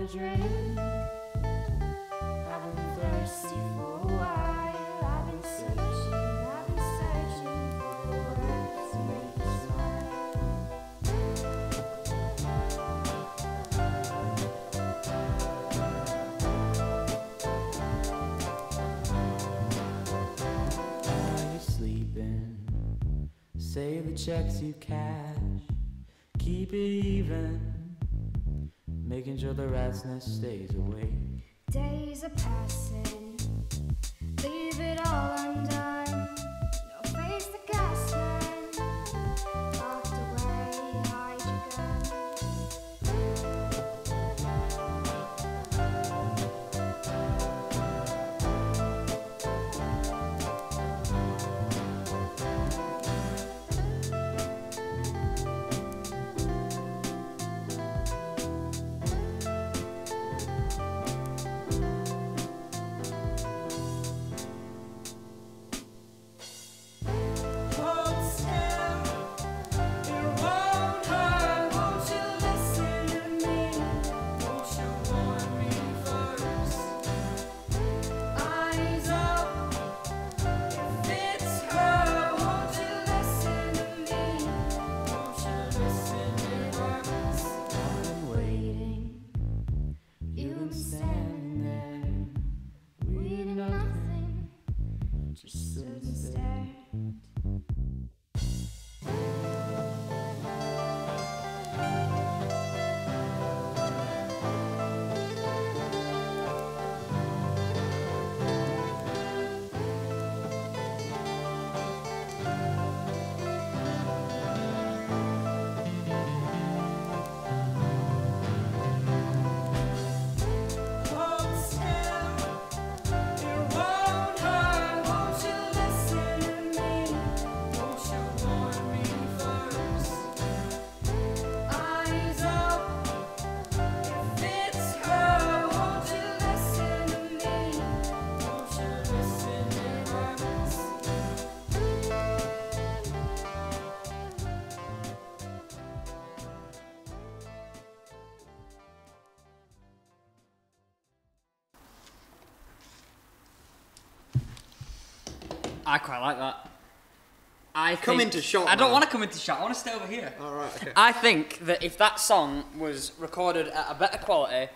a drink. I've been thirsty for a while. I've been searching for the words to make you smile. While you're sleeping, save the checks you cash. Keep it even, making sure the rat's nest stays awake. Days are passing, leave it all undone. No face the gas man, locked away, hide your gun. Just stood and stared. I quite like that. Come into shot. I don't want to come into shot. I want to stay over here. All right. Okay. I think that if that song was recorded at a better quality,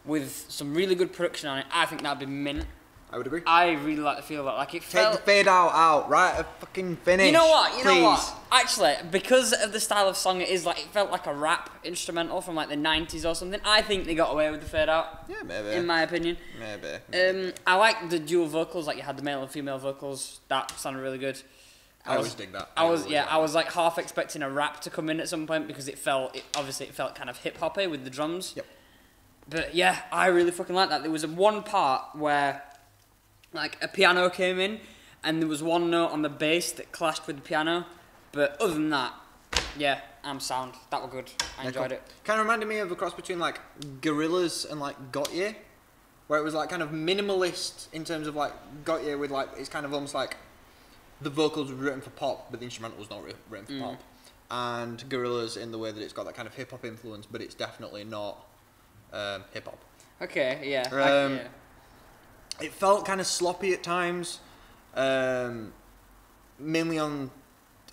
with some really good production on it, I think that'd be mint. I would agree. I really like the feel of that. Like it Take felt. the fade out, right? A fucking finish. You know what? You know please. what? Actually, because of the style of song it is, like it felt like a rap instrumental from like the 90s or something. I think they got away with the fade out. Yeah, maybe. In my opinion. Maybe. I like the dual vocals, like you had the male and female vocals. That sounded really good. I always dig that. I was like half expecting a rap to come in at some point because it felt kind of hip hoppy with the drums. Yep. But yeah, I really fucking like that. There was one part where like a piano came in and there was one note on the bass that clashed with the piano. But other than that, yeah, I'm sound. That was good. I enjoyed it. Kind of reminded me of a cross between like Gorillaz and like Gotye, where it was like kind of minimalist in terms of like Gotye with like it's kind of almost like the vocals were written for pop, but the instrumental was not written for pop. And Gorillaz in the way that it's got that kind of hip hop influence, but it's definitely not hip hop. Okay, yeah. Yeah. It felt kind of sloppy at times, mainly on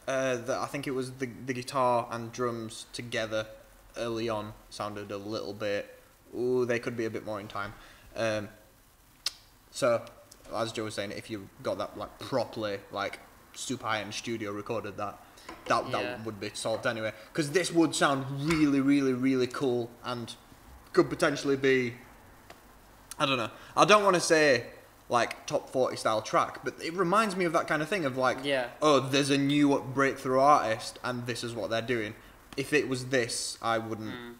I think it was the guitar and drums together early on sounded a little bit. Ooh, they could be a bit more in time. So, as Joe was saying, if you got that like properly, like super high-end studio recorded that would be solved anyway. Because this would sound really, really, really cool and could potentially be. I don't know. I don't want to say like top 40 style track, but it reminds me of that kind of thing of like, oh, there's a new breakthrough artist and this is what they're doing. If it was this, I wouldn't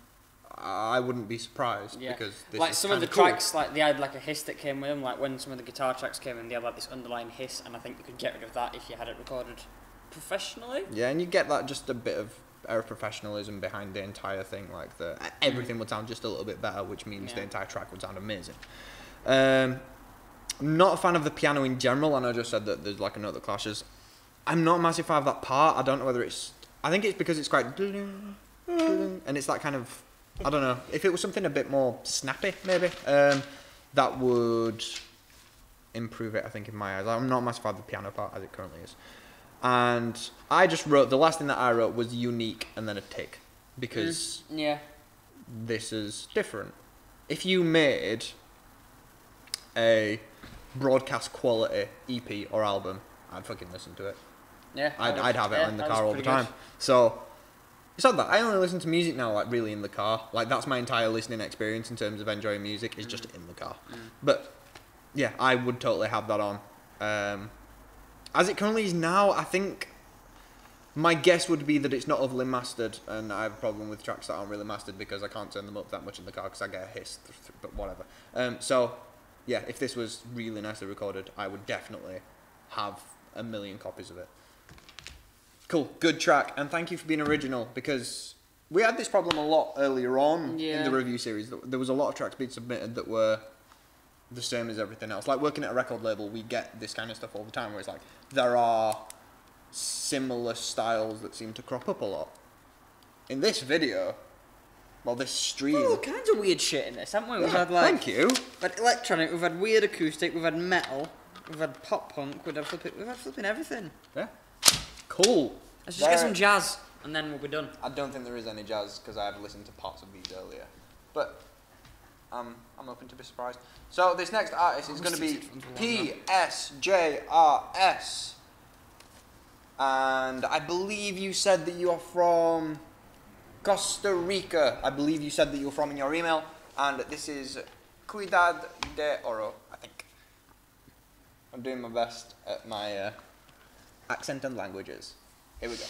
be surprised because this like is some of the cool. tracks, like they had like a hiss that came with them. Like when some of the guitar tracks came in, they had like this underlying hiss, and I think you could get rid of that if you had it recorded professionally. Yeah, and you get that just a bit of air of professionalism behind the entire thing. Like everything would sound just a little bit better, which means the entire track would sound amazing. I'm not a fan of the piano in general, and I just said that there's like a note that clashes. I'm not a massive fan of that part. I don't know whether it's. I think it's because it's quite. And it's that kind of I don't know. If it was something a bit more snappy, maybe, that would improve it, I think, in my eyes. I'm not a massive fan of the piano part as it currently is. And I just wrote, the last thing that I wrote was unique and then a tick. Because Yeah. this is different. If you made a broadcast quality EP or album, I'd fucking listen to it. Yeah. I'd have it in the car all the time. So it's not that I only listen to music now, like really in the car. Like that's my entire listening experience in terms of enjoying music is just in the car. But yeah, I would totally have that on. As it currently is now, I think my guess would be that it's not overly mastered, and I have a problem with tracks that aren't really mastered because I can't turn them up that much in the car because I get a hiss. But whatever. So yeah, if this was really nicely recorded, I would definitely have 1 million copies of it. Cool, good track, and thank you for being original, because we had this problem a lot earlier on in the review series. There was a lot of tracks being submitted that were the same as everything else. Like working at a record label, we get this kind of stuff all the time, where it's like, there are similar styles that seem to crop up a lot. In this video, well, this stream... all kinds of weird shit in this, haven't we? We've had like... Thank you. We've had electronic, we've had weird acoustic, we've had metal, we've had pop punk, we've had flipping everything. Yeah. Cool. Let's just get some jazz, and then we'll be done. I don't think there is any jazz, because I have listened to parts of these earlier. But I'm open to be surprised. So this next artist is going to be PSJRS. And I believe you said that you are from Costa Rica. I believe you said that you were from in your email. And this is Cuidad de Oro, I think. I'm doing my best at my accent and languages. Here we go.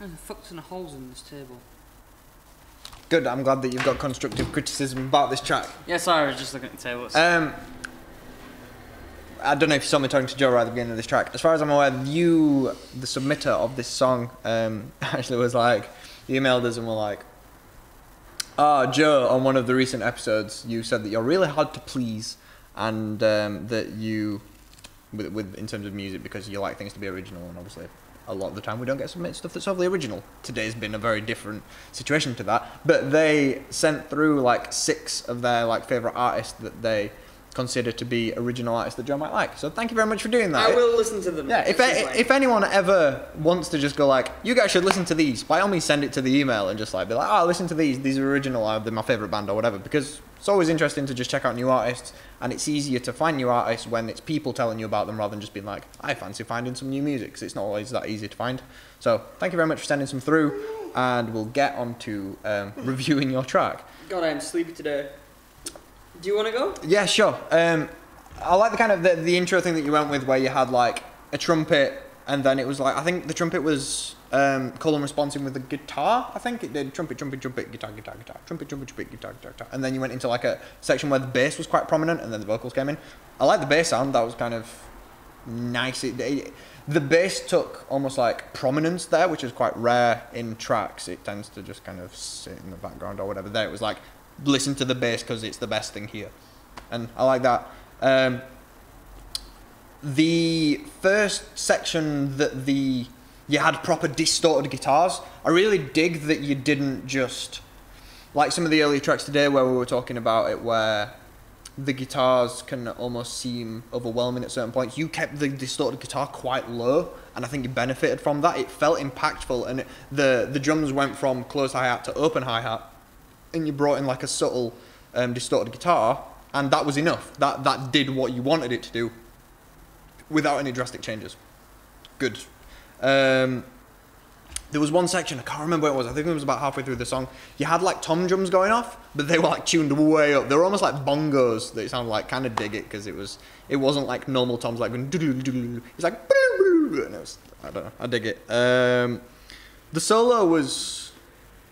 There's a fuck ton of holes in this table. Good. I'm glad that you've got constructive criticism about this track. Yeah, sorry, I was just looking at the table. I don't know if you saw me talking to Joe right at the beginning of this track. As far as I'm aware, you, the submitter of this song, actually was like, he emailed us and were like, Joe, on one of the recent episodes, you said that you're really hard to please, and that you, with in terms of music, because you like things to be original, and obviously a lot of the time we don't get submitted stuff that's overly original. Today's been a very different situation to that, but they sent through like 6 of their like favourite artists that they consider to be original artists that Joe might like. So thank you very much for doing that. I will listen to them. Yeah, if anyone ever wants to just go like, you guys should listen to these, by all means send it to the email and just like be like, listen to these are original, they're my favourite band or whatever, because it's always interesting to just check out new artists, and it's easier to find new artists when it's people telling you about them rather than just being like, I fancy finding some new music, because it's not always that easy to find. So thank you very much for sending some through, and we'll get on to reviewing your track. God, I am sleepy today. Do you want to go? Yeah, sure. I like the kind of the intro thing that you went with, where you had like a trumpet, and then it was like, I think the trumpet was call and responding with the guitar. I think it did trumpet, trumpet, trumpet, guitar, guitar, guitar, trumpet, trumpet, trumpet, guitar, guitar, guitar, and then you went into like a section where the bass was quite prominent, and then the vocals came in. I like the bass sound. That was kind of nice. The bass took almost like prominence there, which is quite rare in tracks. It tends to just kind of sit in the background or whatever. There it was like, listen to the bass because it's the best thing here, and I like that. The first section that you had proper distorted guitars, I really dig that you didn't just, like some of the earlier tracks today where we were talking about it, where the guitars can almost seem overwhelming at certain points. You kept the distorted guitar quite low, and I think you benefited from that. It felt impactful, and the drums went from closed hi-hat to open hi-hat, and you brought in like a subtle distorted guitar, and that was enough. That did what you wanted it to do without any drastic changes. Good. There was one section, I can't remember what it was, I think it was about halfway through the song, you had like tom drums going off, but they were like tuned way up. They were almost like bongos that it sounded like. Kind of dig it, because it wasn't like normal toms like going doo-doo-doo-doo. It's like and it was, I don't know, I dig it. The solo was,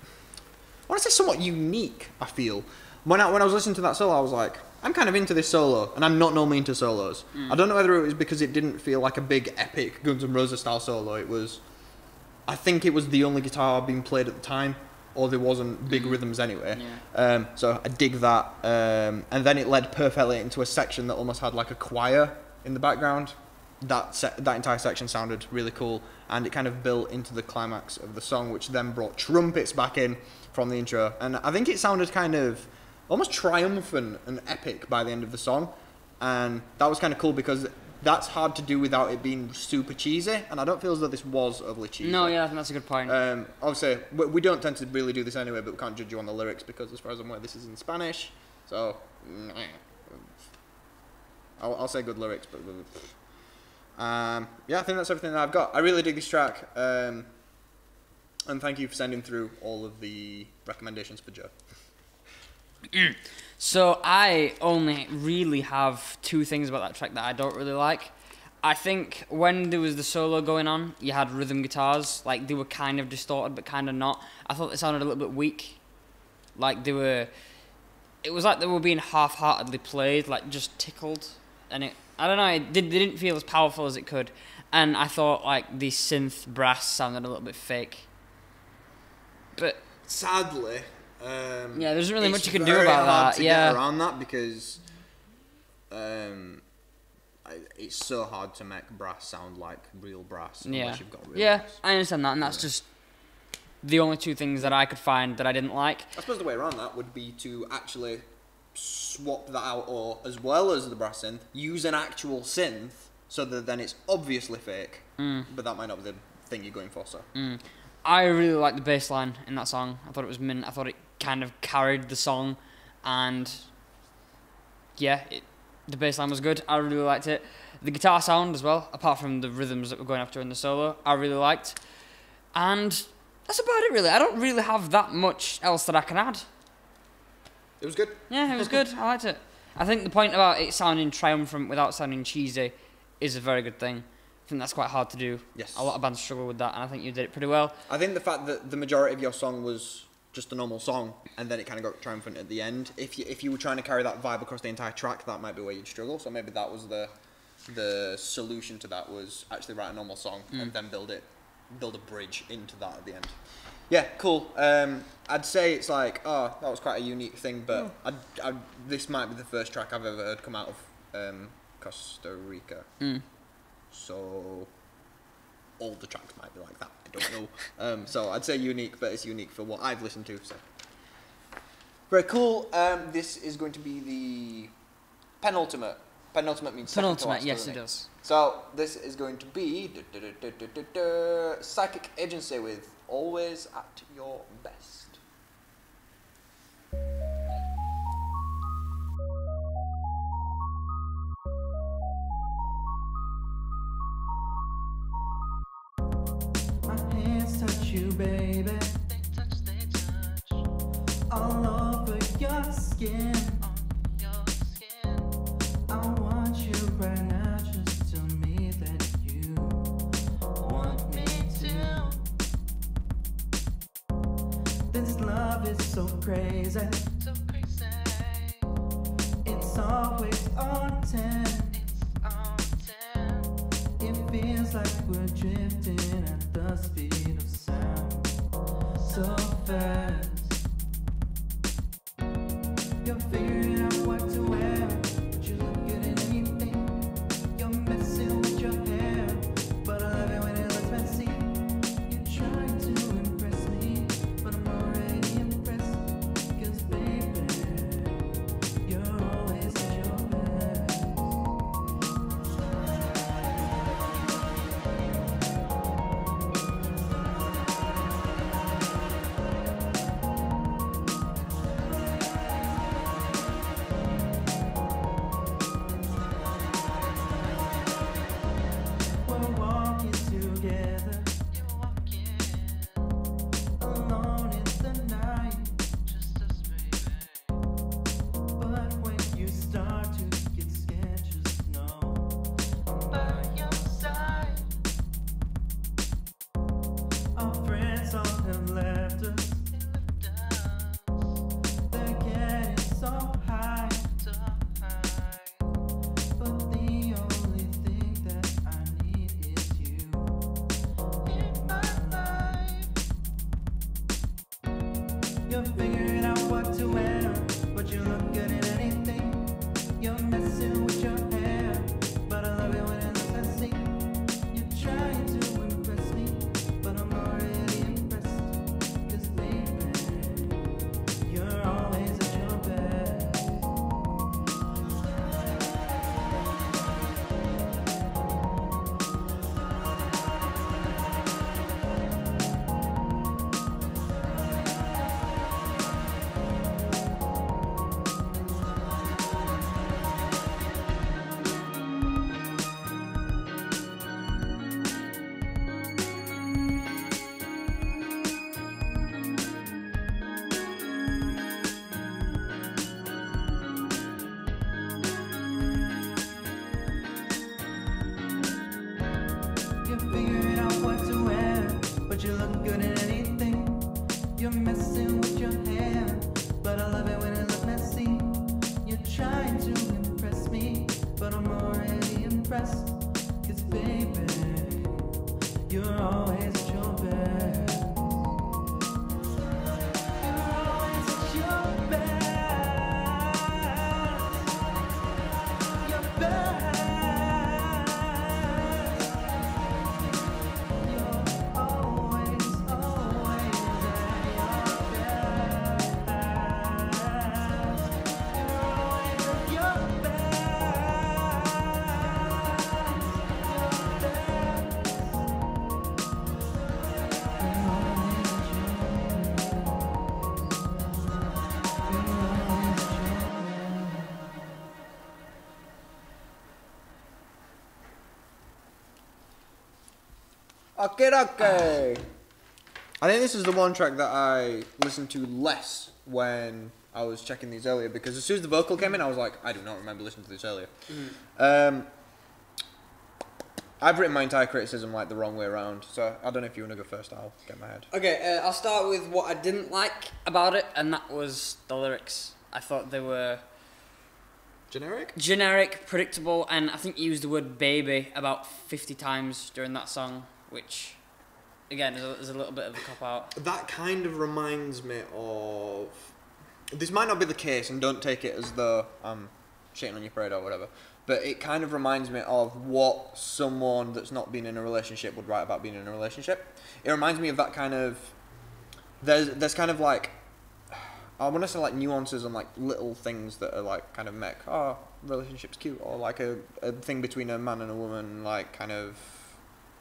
I want to say, somewhat unique, I feel. When I was listening to that solo, I was like, I'm kind of into this solo, and I'm not normally into solos. I don't know whether it was because it didn't feel like a big epic Guns N' Roses style solo. I think it was the only guitar being played at the time, or there wasn't big rhythms anyway. Yeah. So I dig that. And then it led perfectly into a section that almost had like a choir in the background. That entire section sounded really cool, and it kind of built into the climax of the song, which then brought trumpets back in from the intro. And I think it sounded kind of almost triumphant and epic by the end of the song, and that was kind of cool because that's hard to do without it being super cheesy, and I don't feel as though this was overly cheesy. No, yeah, I think that's a good point. Obviously, we don't tend to really do this anyway, but we can't judge you on the lyrics because, as far as I'm aware, this is in Spanish, so I'll say good lyrics, but yeah, I think that's everything that I've got. I really dig this track, and thank you for sending through all of the recommendations for Joe. So I only really have 2 things about that track that I don't really like. I think when there was the solo going on, you had rhythm guitars, like they were kind of distorted but kind of not. I thought they sounded a little bit weak. Like it was like they were being half-heartedly played, like just tickled. And I don't know, they didn't feel as powerful as it could. And I thought like the synth brass sounded a little bit fake. But sadly, yeah, there's really much you can do about that. Yeah, get around that because it's so hard to make brass sound like real brass unless you've got real brass. I understand that, and that's just the only 2 things that I could find that I didn't like. I suppose the way around that would be to actually swap that out, or as well as the brass synth, use an actual synth so that then it's obviously fake, but that might not be the thing you're going for. So I really liked the bass line in that song. I thought it was mint. I thought it kind of carried the song, and yeah, the bass line was good. I really liked it. The guitar sound as well, apart from the rhythms that were going after in the solo, I really liked. And that's about it really. I don't really have that much else that I can add. It was good. Yeah, it was good. I liked it. I think the point about it sounding triumphant without sounding cheesy is a very good thing. I think that's quite hard to do. Yes. A lot of bands struggle with that, and I think you did it pretty well. I think the fact that the majority of your song was just a normal song, and then it kind of got triumphant at the end. If you were trying to carry that vibe across the entire track, that might be where you'd struggle. So maybe that was the solution to that, was actually write a normal song and then build a bridge into that at the end. Yeah, cool. I'd say it's like, oh, that was quite a unique thing, but this might be the first track I've ever heard come out of Costa Rica. So all the tracks might be like that. I don't know. So I'd say unique, but it's unique for what I've listened to. So very cool. This is going to be the penultimate. Penultimate means second to Penultimate, last, yes, doesn't it does. So this is going to be Psychic Agency with Always at Your Best. My hands touch you, baby. They touch. All over your skin. I want you right now. Just tell me that you want me to. This love is so crazy. It's always on 10. It feels like we're drifting at the speed of sound, so fast. You're figuring out what to wear, but you look good in anything. You're messing with your hair, but I love it when it looks messy. You're trying to impress me, but I'm already impressed. 'Cause baby, you're always at your best. We're walking together, alone in the night, just us, baby. But when you start to get scared, just know I'm by your side. Our friends all have left us. They're getting so high. But the only thing that I need is you in my life. You're figuring out what to wear, but you look good in anything. You're messing with your hair, but I love it when it looks messy. You're trying to impress me, but I'm already impressed. 'Cause baby, you're always at your best. You're figuring out what to wear, but you look good in anything. You're messing with your hair, but I love it when it looks messy. You're trying to impress me, but I'm already impressed. 'Cause baby, you're always at your best. You're always at your best. Your best. You're always, always at your best. You're always at your best. Your best. Okay. I think this is the one track that I listened to less when I was checking these earlier, because as soon as the vocal came in, I was like, I do not remember listening to this earlier. I've written my entire criticism like the wrong way around, so I don't know if you want to go first. I'll get my head. Okay, I'll start with what I didn't like about it, and that was the lyrics. I thought they were generic, predictable, and I think you used the word baby about 50 times during that song, which, again, is a little bit of a cop-out. That kind of reminds me of... This might not be the case, and don't take it as though I'm shitting on your parade or whatever, but it kind of reminds me of what someone that's not been in a relationship would write about being in a relationship. It reminds me of that kind of... There's kind of like... I want to say like nuances and like little things that are like kind of make, oh, relationship's cute, or like a thing between a man and a woman, like kind of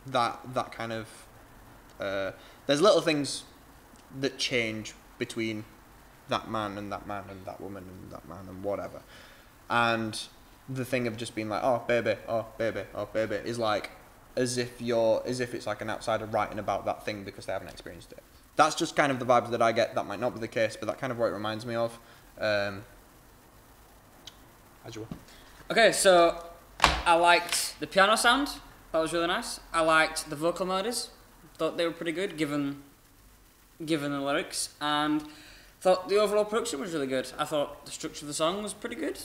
that kind of... there's little things that change between that man and that man and that woman and that man and whatever. And the thing of just being like, oh baby, oh baby, oh baby, is like as if it's like an outsider writing about that thing because they haven't experienced it. That's just kind of the vibes that I get. That might not be the case, but that kind of what it reminds me of. As you were. Okay, so I liked the piano sound. That was really nice. I liked the vocal melodies. Thought they were pretty good given the lyrics, and thought the overall production was really good. I thought the structure of the song was pretty good.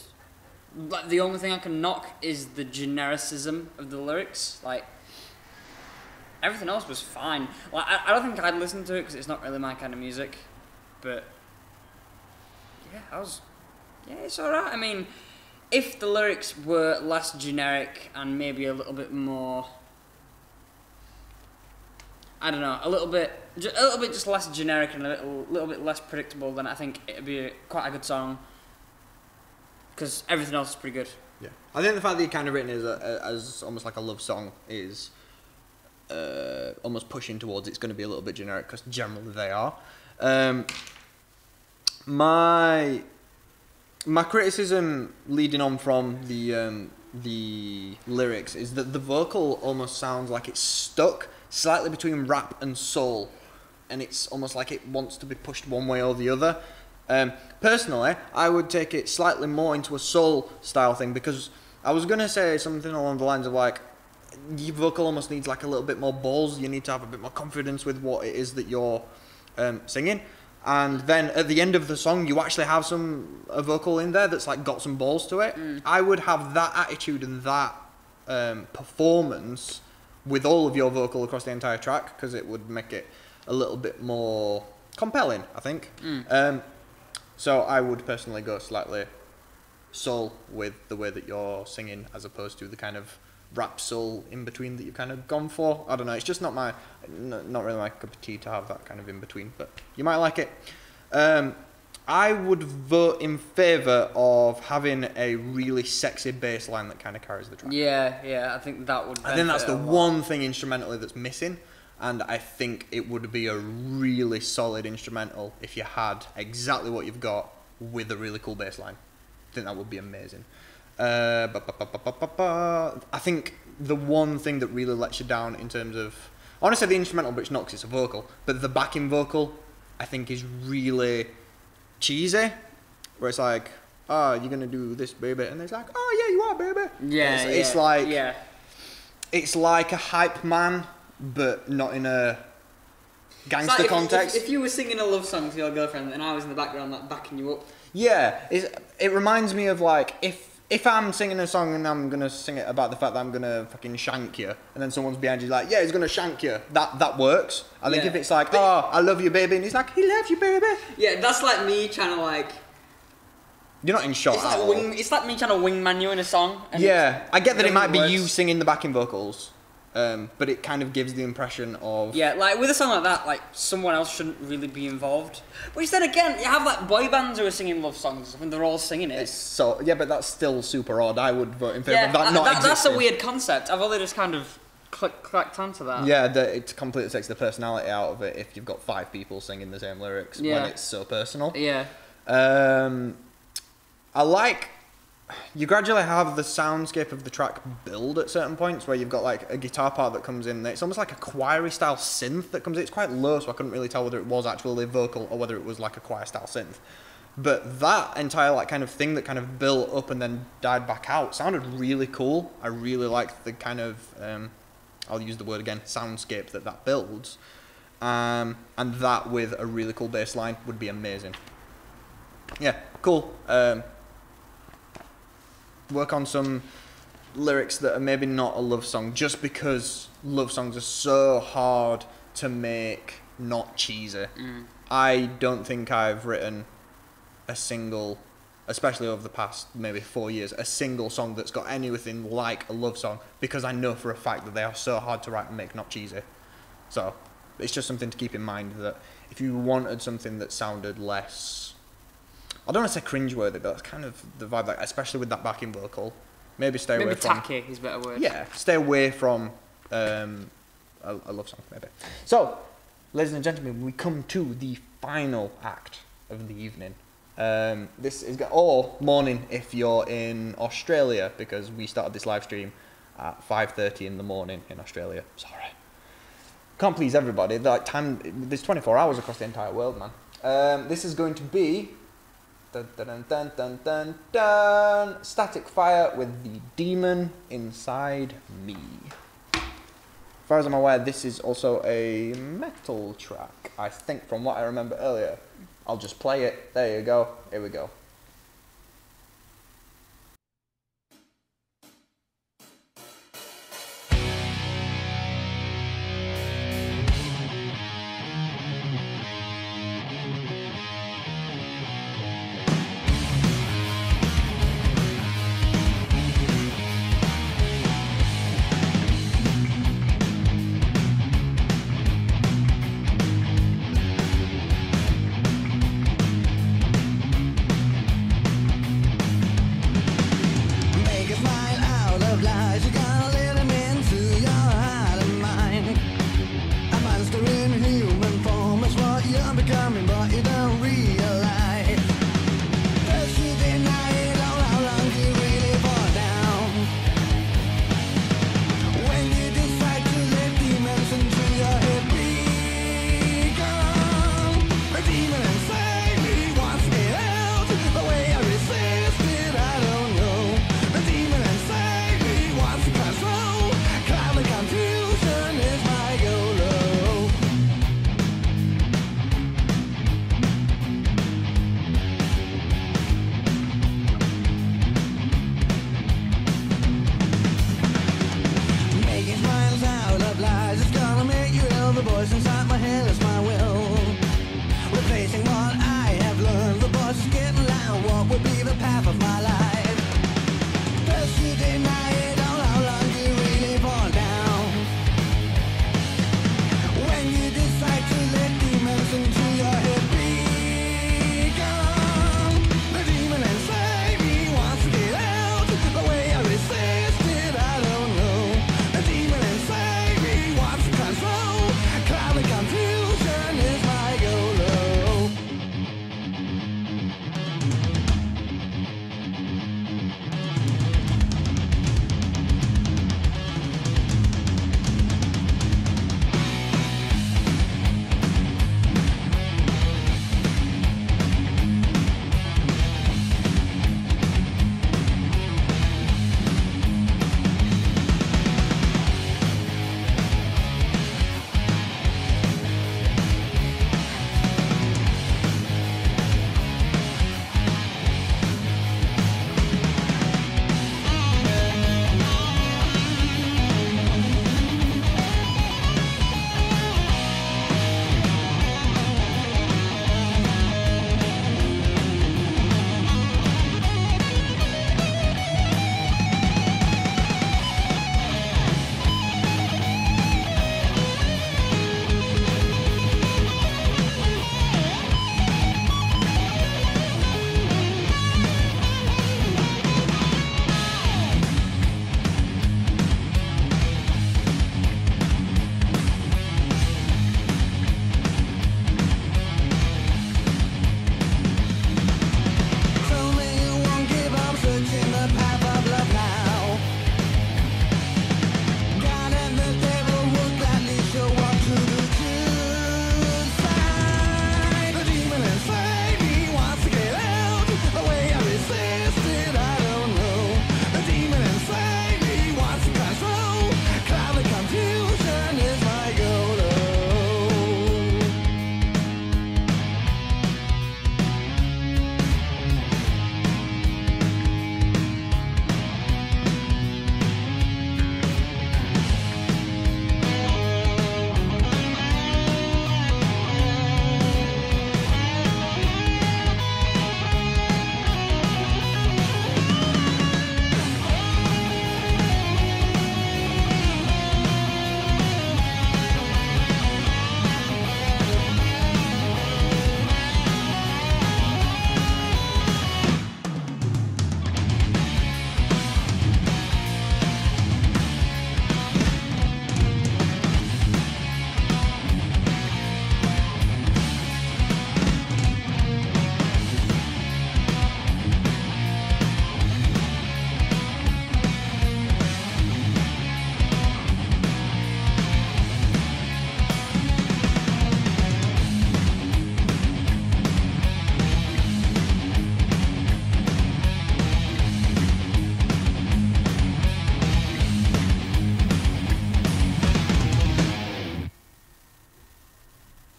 Like, the only thing I can knock is the genericism of the lyrics. Like, everything else was fine. Like, I don't think I'd listen to it because it's not really my kind of music. But yeah, it's alright. I mean, if the lyrics were less generic and maybe a little bit more, I don't know, a little bit just less generic and a little bit less predictable, then I think it'd be quite a good song. Because everything else is pretty good. Yeah, I think the fact that you kind of written it as almost like a love song is almost pushing towards it's going to be a little bit generic, because generally they are. My criticism leading on from the lyrics is that the vocal almost sounds like it's stuck slightly between rap and soul, and it's almost like it wants to be pushed one way or the other. Personally, I would take it slightly more into a soul style thing, because I was going to say something along the lines of like, your vocal almost needs like a little bit more balls. You need to have a bit more confidence with what it is that you're singing. And then at the end of the song, you actually have a vocal in there that's like got some balls to it. I would have that attitude and that performance with all of your vocal across the entire track, because it would make it a little bit more compelling, I think. So I would personally go slightly soul with the way that you're singing, as opposed to the kind of rap soul in between that you've kind of gone for. I don't know, it's just not really my cup of tea to have that kind of in between, but you might like it. I would vote in favour of having a really sexy bass line that kind of carries the track. Yeah, I think that would. I think that's the one thing instrumentally that's missing, and I think it would be a really solid instrumental if you had exactly what you've got with a really cool bass line. I think that would be amazing. I think the one thing that really lets you down in terms of, I want to say the instrumental, but it's not because it's a vocal, but the backing vocal I think is really cheesy, where it's like, oh, you're going to do this, baby, and it's like, oh yeah, you are, baby. It's like a hype man, but not in a gangster context. If you were singing a love song to your girlfriend and I was in the background like backing you up. Yeah, it reminds me of like, if I'm singing a song and I'm going to sing it about the fact that I'm going to fucking shank you, and then someone's behind you like, yeah, he's going to shank you, that works. I think if it's like, oh, I love you, baby, and he's like, he loves you, baby. Yeah, that's like me trying to like... You're not in shot at all. It's like me trying to wingman you in a song. Yeah, I get that it might be you singing the backing vocals, but it kind of gives the impression of... Yeah, like with a song like that, like someone else shouldn't really be involved. Which then again, you have like boy bands who are singing love songs and they're all singing it. So yeah, but that's still super odd. I would vote in favour of that not existing. That's a weird concept. I've only just kind of clacked onto that. Yeah, it completely takes the personality out of it if you've got 5 people singing the same lyrics when it's so personal. Yeah. I like... You gradually have the soundscape of the track build at certain points, where you've got like a guitar part that comes in. It's almost like a choir style synth that comes in. It's quite low, so I couldn't really tell whether it was actually vocal or whether it was like a choir style synth. But that entire like kind of thing that kind of built up and then died back out sounded really cool. I really liked the kind of I'll use the word again, soundscape that builds. And that with a really cool bass line would be amazing. Yeah, cool. Work on some lyrics that are maybe not a love song, just because love songs are so hard to make not cheesy. I don't think I've written a single, especially over the past maybe 4 years, a single song that's got anything like a love song, because I know for a fact that they are so hard to write and make not cheesy. So it's just something to keep in mind, that if you wanted something that sounded less, I don't want to say cringeworthy, but that's kind of the vibe, like, especially with that backing vocal. Maybe stay away from... Maybe tacky is a better word. Yeah, stay away from a love song, maybe. So, ladies and gentlemen, we come to the final act of the evening. This is... or morning if you're in Australia, because we started this live stream at 5:30 in the morning in Australia. Sorry. Can't please everybody. Like, there's 24 hours across the entire world, man. This is going to be... Dun, dun, dun, dun, dun, dun. Static Fire with The Demon Inside Me. As far as I'm aware, this is also a metal track, I think, from what I remember earlier. I'll just play it. There you go. Here we go.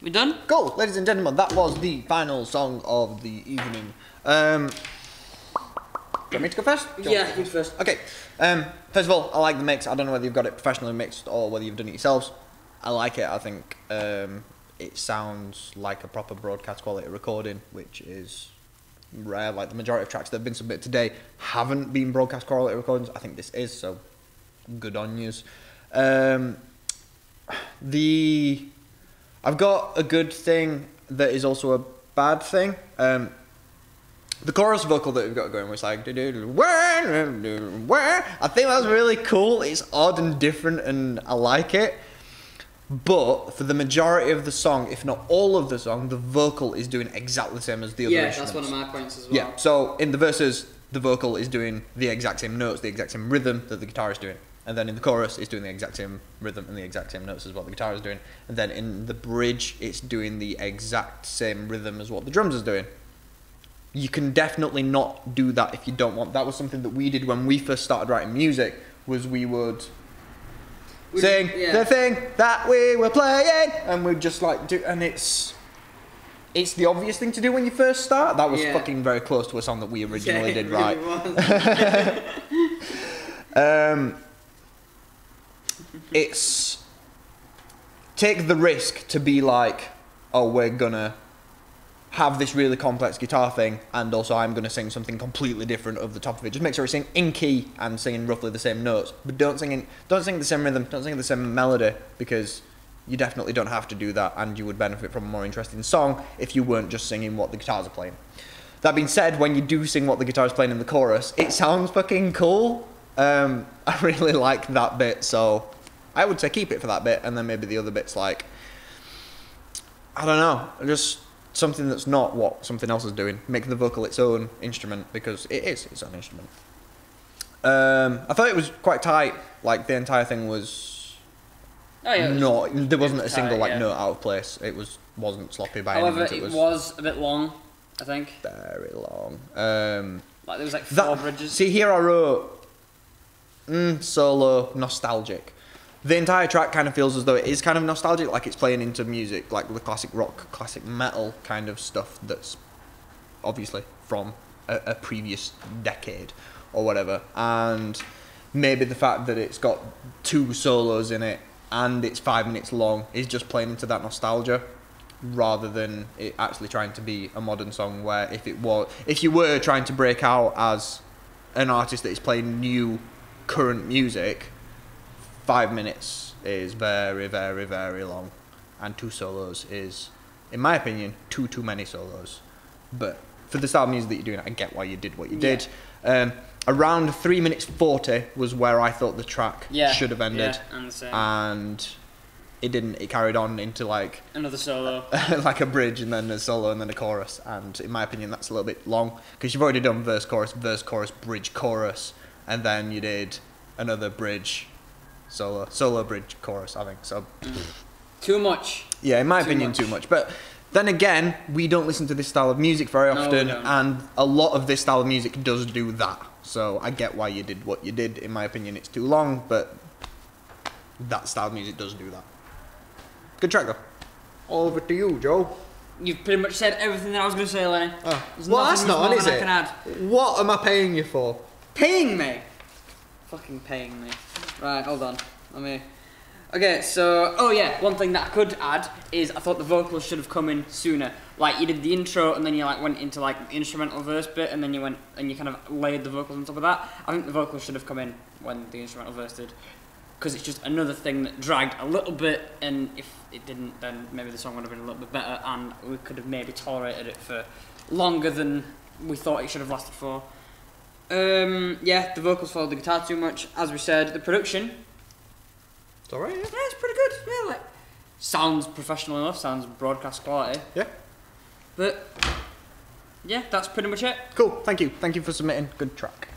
We done? Cool, ladies and gentlemen, that was the final song of the evening. Do you want me to go first? Yeah, you first. Okay. First of all, I like the mix. I don't know whether you've got it professionally mixed or whether you've done it yourselves. I like it. I think it sounds like a proper broadcast quality recording, which is rare. Like the majority of tracks that have been submitted today haven't been broadcast quality recordings. I think this is, so good on yous. I've got a good thing that is also a bad thing. The chorus vocal that we've got going was like, I think that's really cool. It's odd and different and I like it. But for the majority of the song, if not all of the song, the vocal is doing exactly the same as the other instruments. Yeah, that's one of my points as well. Yeah, so in the verses, the vocal is doing the exact same notes, the exact same rhythm that the guitar is doing. And then in the chorus, it's doing the exact same rhythm and the exact same notes as what the guitar is doing. And then in the bridge, it's doing the exact same rhythm as what the drums is doing. You can definitely not do that if you don't want. That was something that we did when we first started writing music, was we would sing the thing that we were playing, and we'd just like do, and it's the obvious thing to do when you first start. That was fucking very close to a song that we originally did, right? It's take the risk to be like, oh, we're gonna have this really complex guitar thing, and also I'm gonna sing something completely different over the top of it. Just make sure we sing in key and singing roughly the same notes, but don't sing the same rhythm, don't sing the same melody, because you definitely don't have to do that, and you would benefit from a more interesting song if you weren't just singing what the guitars are playing. That being said, when you do sing what the guitar is playing in the chorus, it sounds fucking cool. I really like that bit, so I would say keep it for that bit, and then maybe the other bits, like, I don't know, just something that's not what something else is doing. Make the vocal its own instrument, because it is its own instrument. I thought it was quite tight. Like the entire thing was. Oh yeah. There wasn't a single note out of place. It wasn't sloppy by any means. However, it was a bit long, I think. Very long. Like there was like four bridges. See, here I wrote solo nostalgic. The entire track kind of feels as though it is kind of nostalgic, like it's playing into music, like the classic rock, classic metal kind of stuff that's obviously from a previous decade or whatever. And maybe the fact that it's got 2 solos in it and it's 5 minutes long is just playing into that nostalgia, rather than it actually trying to be a modern song, where if you were trying to break out as an artist that is playing new, current music, 5 minutes is very, very, very long, and 2 solos is, in my opinion, too many solos. But for the style of music that you're doing, I get why you did what you did. Around 3 minutes 40 was where I thought the track should have ended, and it didn't. It carried on into like another solo, like a bridge, and then a solo, and then a chorus. And in my opinion, that's a little bit long, because you've already done verse, chorus, bridge, chorus, and then you did another bridge. Solo bridge chorus, I think so. Too much. Yeah, in my opinion, too much. But then again, we don't listen to this style of music very often, and a lot of this style of music does do that. So I get why you did what you did. In my opinion, it's too long, but that style of music does do that. Good track though. All over to you, Joe. You've pretty much said everything that I was going to say, Lenny. Oh. Well, that's not on, is it? What am I paying you for? Paying me? Fucking paying me. Right, hold on. Okay, so one thing that I could add is I thought the vocals should have come in sooner. Like you did the intro and then you like went into like the instrumental verse bit, and then you went and you kind of layered the vocals on top of that. I think the vocals should have come in when the instrumental verse did, because it's just another thing that dragged a little bit, and if it didn't, then maybe the song would have been a little bit better, and we could have maybe tolerated it for longer than we thought it should have lasted for. The vocals followed the guitar too much. As we said, the production, it's alright, yeah. Yeah, it's pretty good. Yeah, like sounds professional enough, sounds broadcast quality. Yeah. But yeah, that's pretty much it. Cool, thank you for submitting. Good track.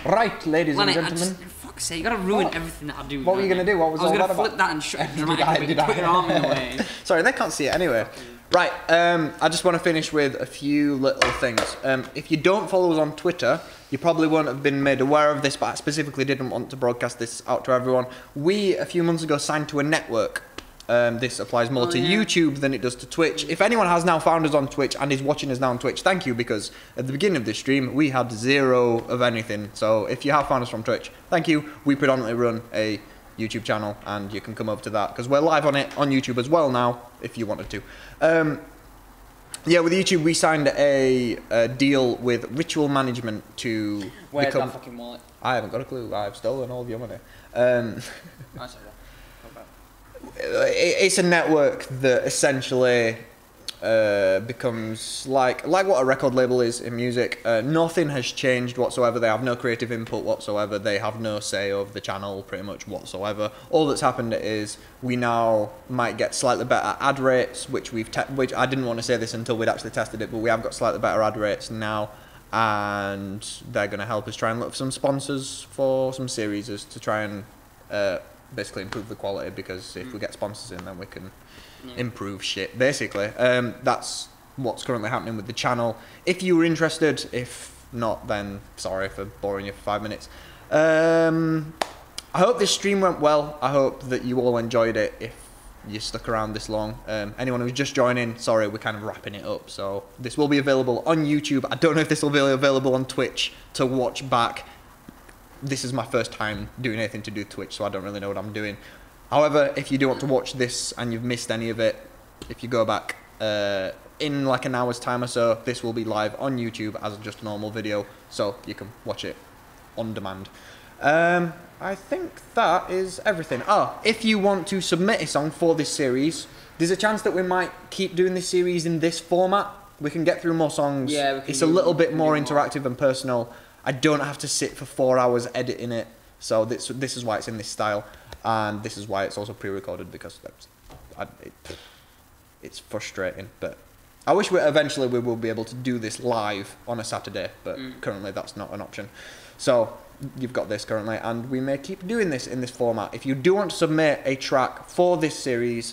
Right, ladies and gentlemen. Fuck's sake, you gotta ruin everything that I do. What were you gonna do? What was all that about? I was gonna flip that and shut it dramatically. Put your arm in the way. Sorry, they can't see it anyway. Right, I just want to finish with a few little things. If you don't follow us on Twitter, you probably won't have been made aware of this, but I specifically didn't want to broadcast this out to everyone. We, a few months ago, signed to a network This applies more to YouTube than it does to Twitch. If anyone has now found us on Twitch and is watching us now on Twitch, thank you, because at the beginning of this stream, we had 0 of anything. So if you have found us from Twitch, thank you. We predominantly run a YouTube channel, and you can come over to that, because we're live on it on YouTube as well now, if you wanted to. Yeah, with YouTube, we signed a deal with Ritual Management to Where's become... that fucking wallet? I haven't got a clue. I've stolen all of your money. It's a network that essentially becomes like what a record label is in music. Nothing has changed whatsoever. They have no creative input whatsoever. They have no say over the channel pretty much whatsoever. All that's happened is we now might get slightly better ad rates, which which I didn't want to say this until we'd actually tested it, but we have got slightly better ad rates now, and they're going to help us try and look for some sponsors for some series to try and basically improve the quality, because if we get sponsors in, then we can improve shit, basically. That's what's currently happening with the channel. If you were interested, if not, then sorry for boring you for 5 minutes. I hope this stream went well. I hope that you all enjoyed it, if you stuck around this long. Anyone who's just joining, sorry, we're kind of wrapping it up. So this will be available on YouTube. I don't know if this will be available on Twitch to watch back. This is my first time doing anything to do with Twitch, so I don't really know what I'm doing. However, if you do want to watch this and you've missed any of it, if you go back in like an hour's time or so, this will be live on YouTube as just a normal video, so you can watch it on demand. I think that is everything. Oh, if you want to submit a song for this series, there's a chance that we might keep doing this series in this format. We can get through more songs. Yeah, it's a little bit more interactive and personal. I don't have to sit for 4 hours editing it, so this is why it's in this style, and this is why it's also pre-recorded, because it's frustrating. But I wish eventually we will be able to do this live on a Saturday, but currently that's not an option. So you've got this currently, and we may keep doing this in this format. If you do want to submit a track for this series,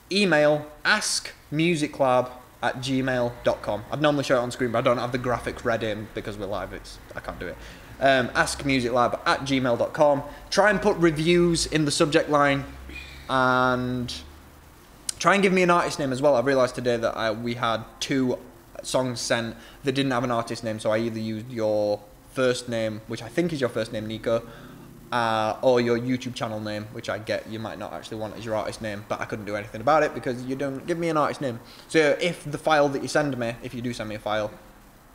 email askmusiclab@gmail.com. I'd normally show it on screen, but I don't have the graphics ready, and because we're live, I can't do it. Askmusiclab@gmail.com. Try and put reviews in the subject line, and try and give me an artist name as well. I've realised today that we had 2 songs sent that didn't have an artist name, so I either used your first name, which I think is your first name, Nika, or your YouTube channel name, which I get you might not actually want as your artist name, but I couldn't do anything about it because you don't give me an artist name. So if the file that you send me, if you do send me a file,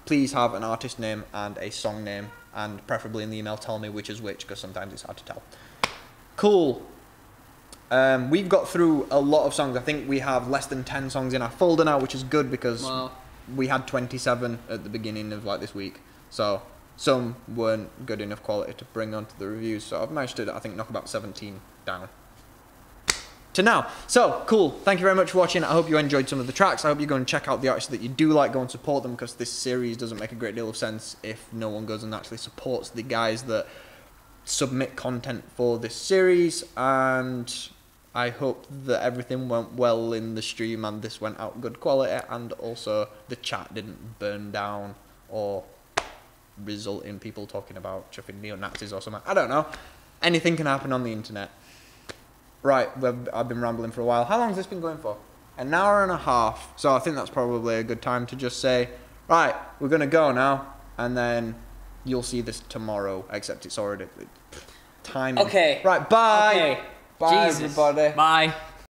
please have an artist name and a song name, and preferably in the email tell me which is which, because sometimes it's hard to tell. Cool. We've got through a lot of songs. I think we have less than 10 songs in our folder now, which is good, because we had 27 at the beginning of like this week. So some weren't good enough quality to bring onto the reviews, so I've managed to, I think, knock about 17 down to now. So cool, thank you very much for watching. I hope you enjoyed some of the tracks. I hope you go and check out the artists that you do like, go and support them, because this series doesn't make a great deal of sense if no one goes and actually supports the guys that submit content for this series. And I hope that everything went well in the stream and this went out good quality, and also the chat didn't burn down or result in people talking about chuffing neo-Nazis or something. I don't know. Anything can happen on the internet. Right, I've been rambling for a while. How long has this been going for? An hour and a half. So I think that's probably a good time to just say, right, we're going to go now, and then you'll see this tomorrow, except it's already time. Okay. Right, bye. Okay. Bye, Jesus. everybody. Bye.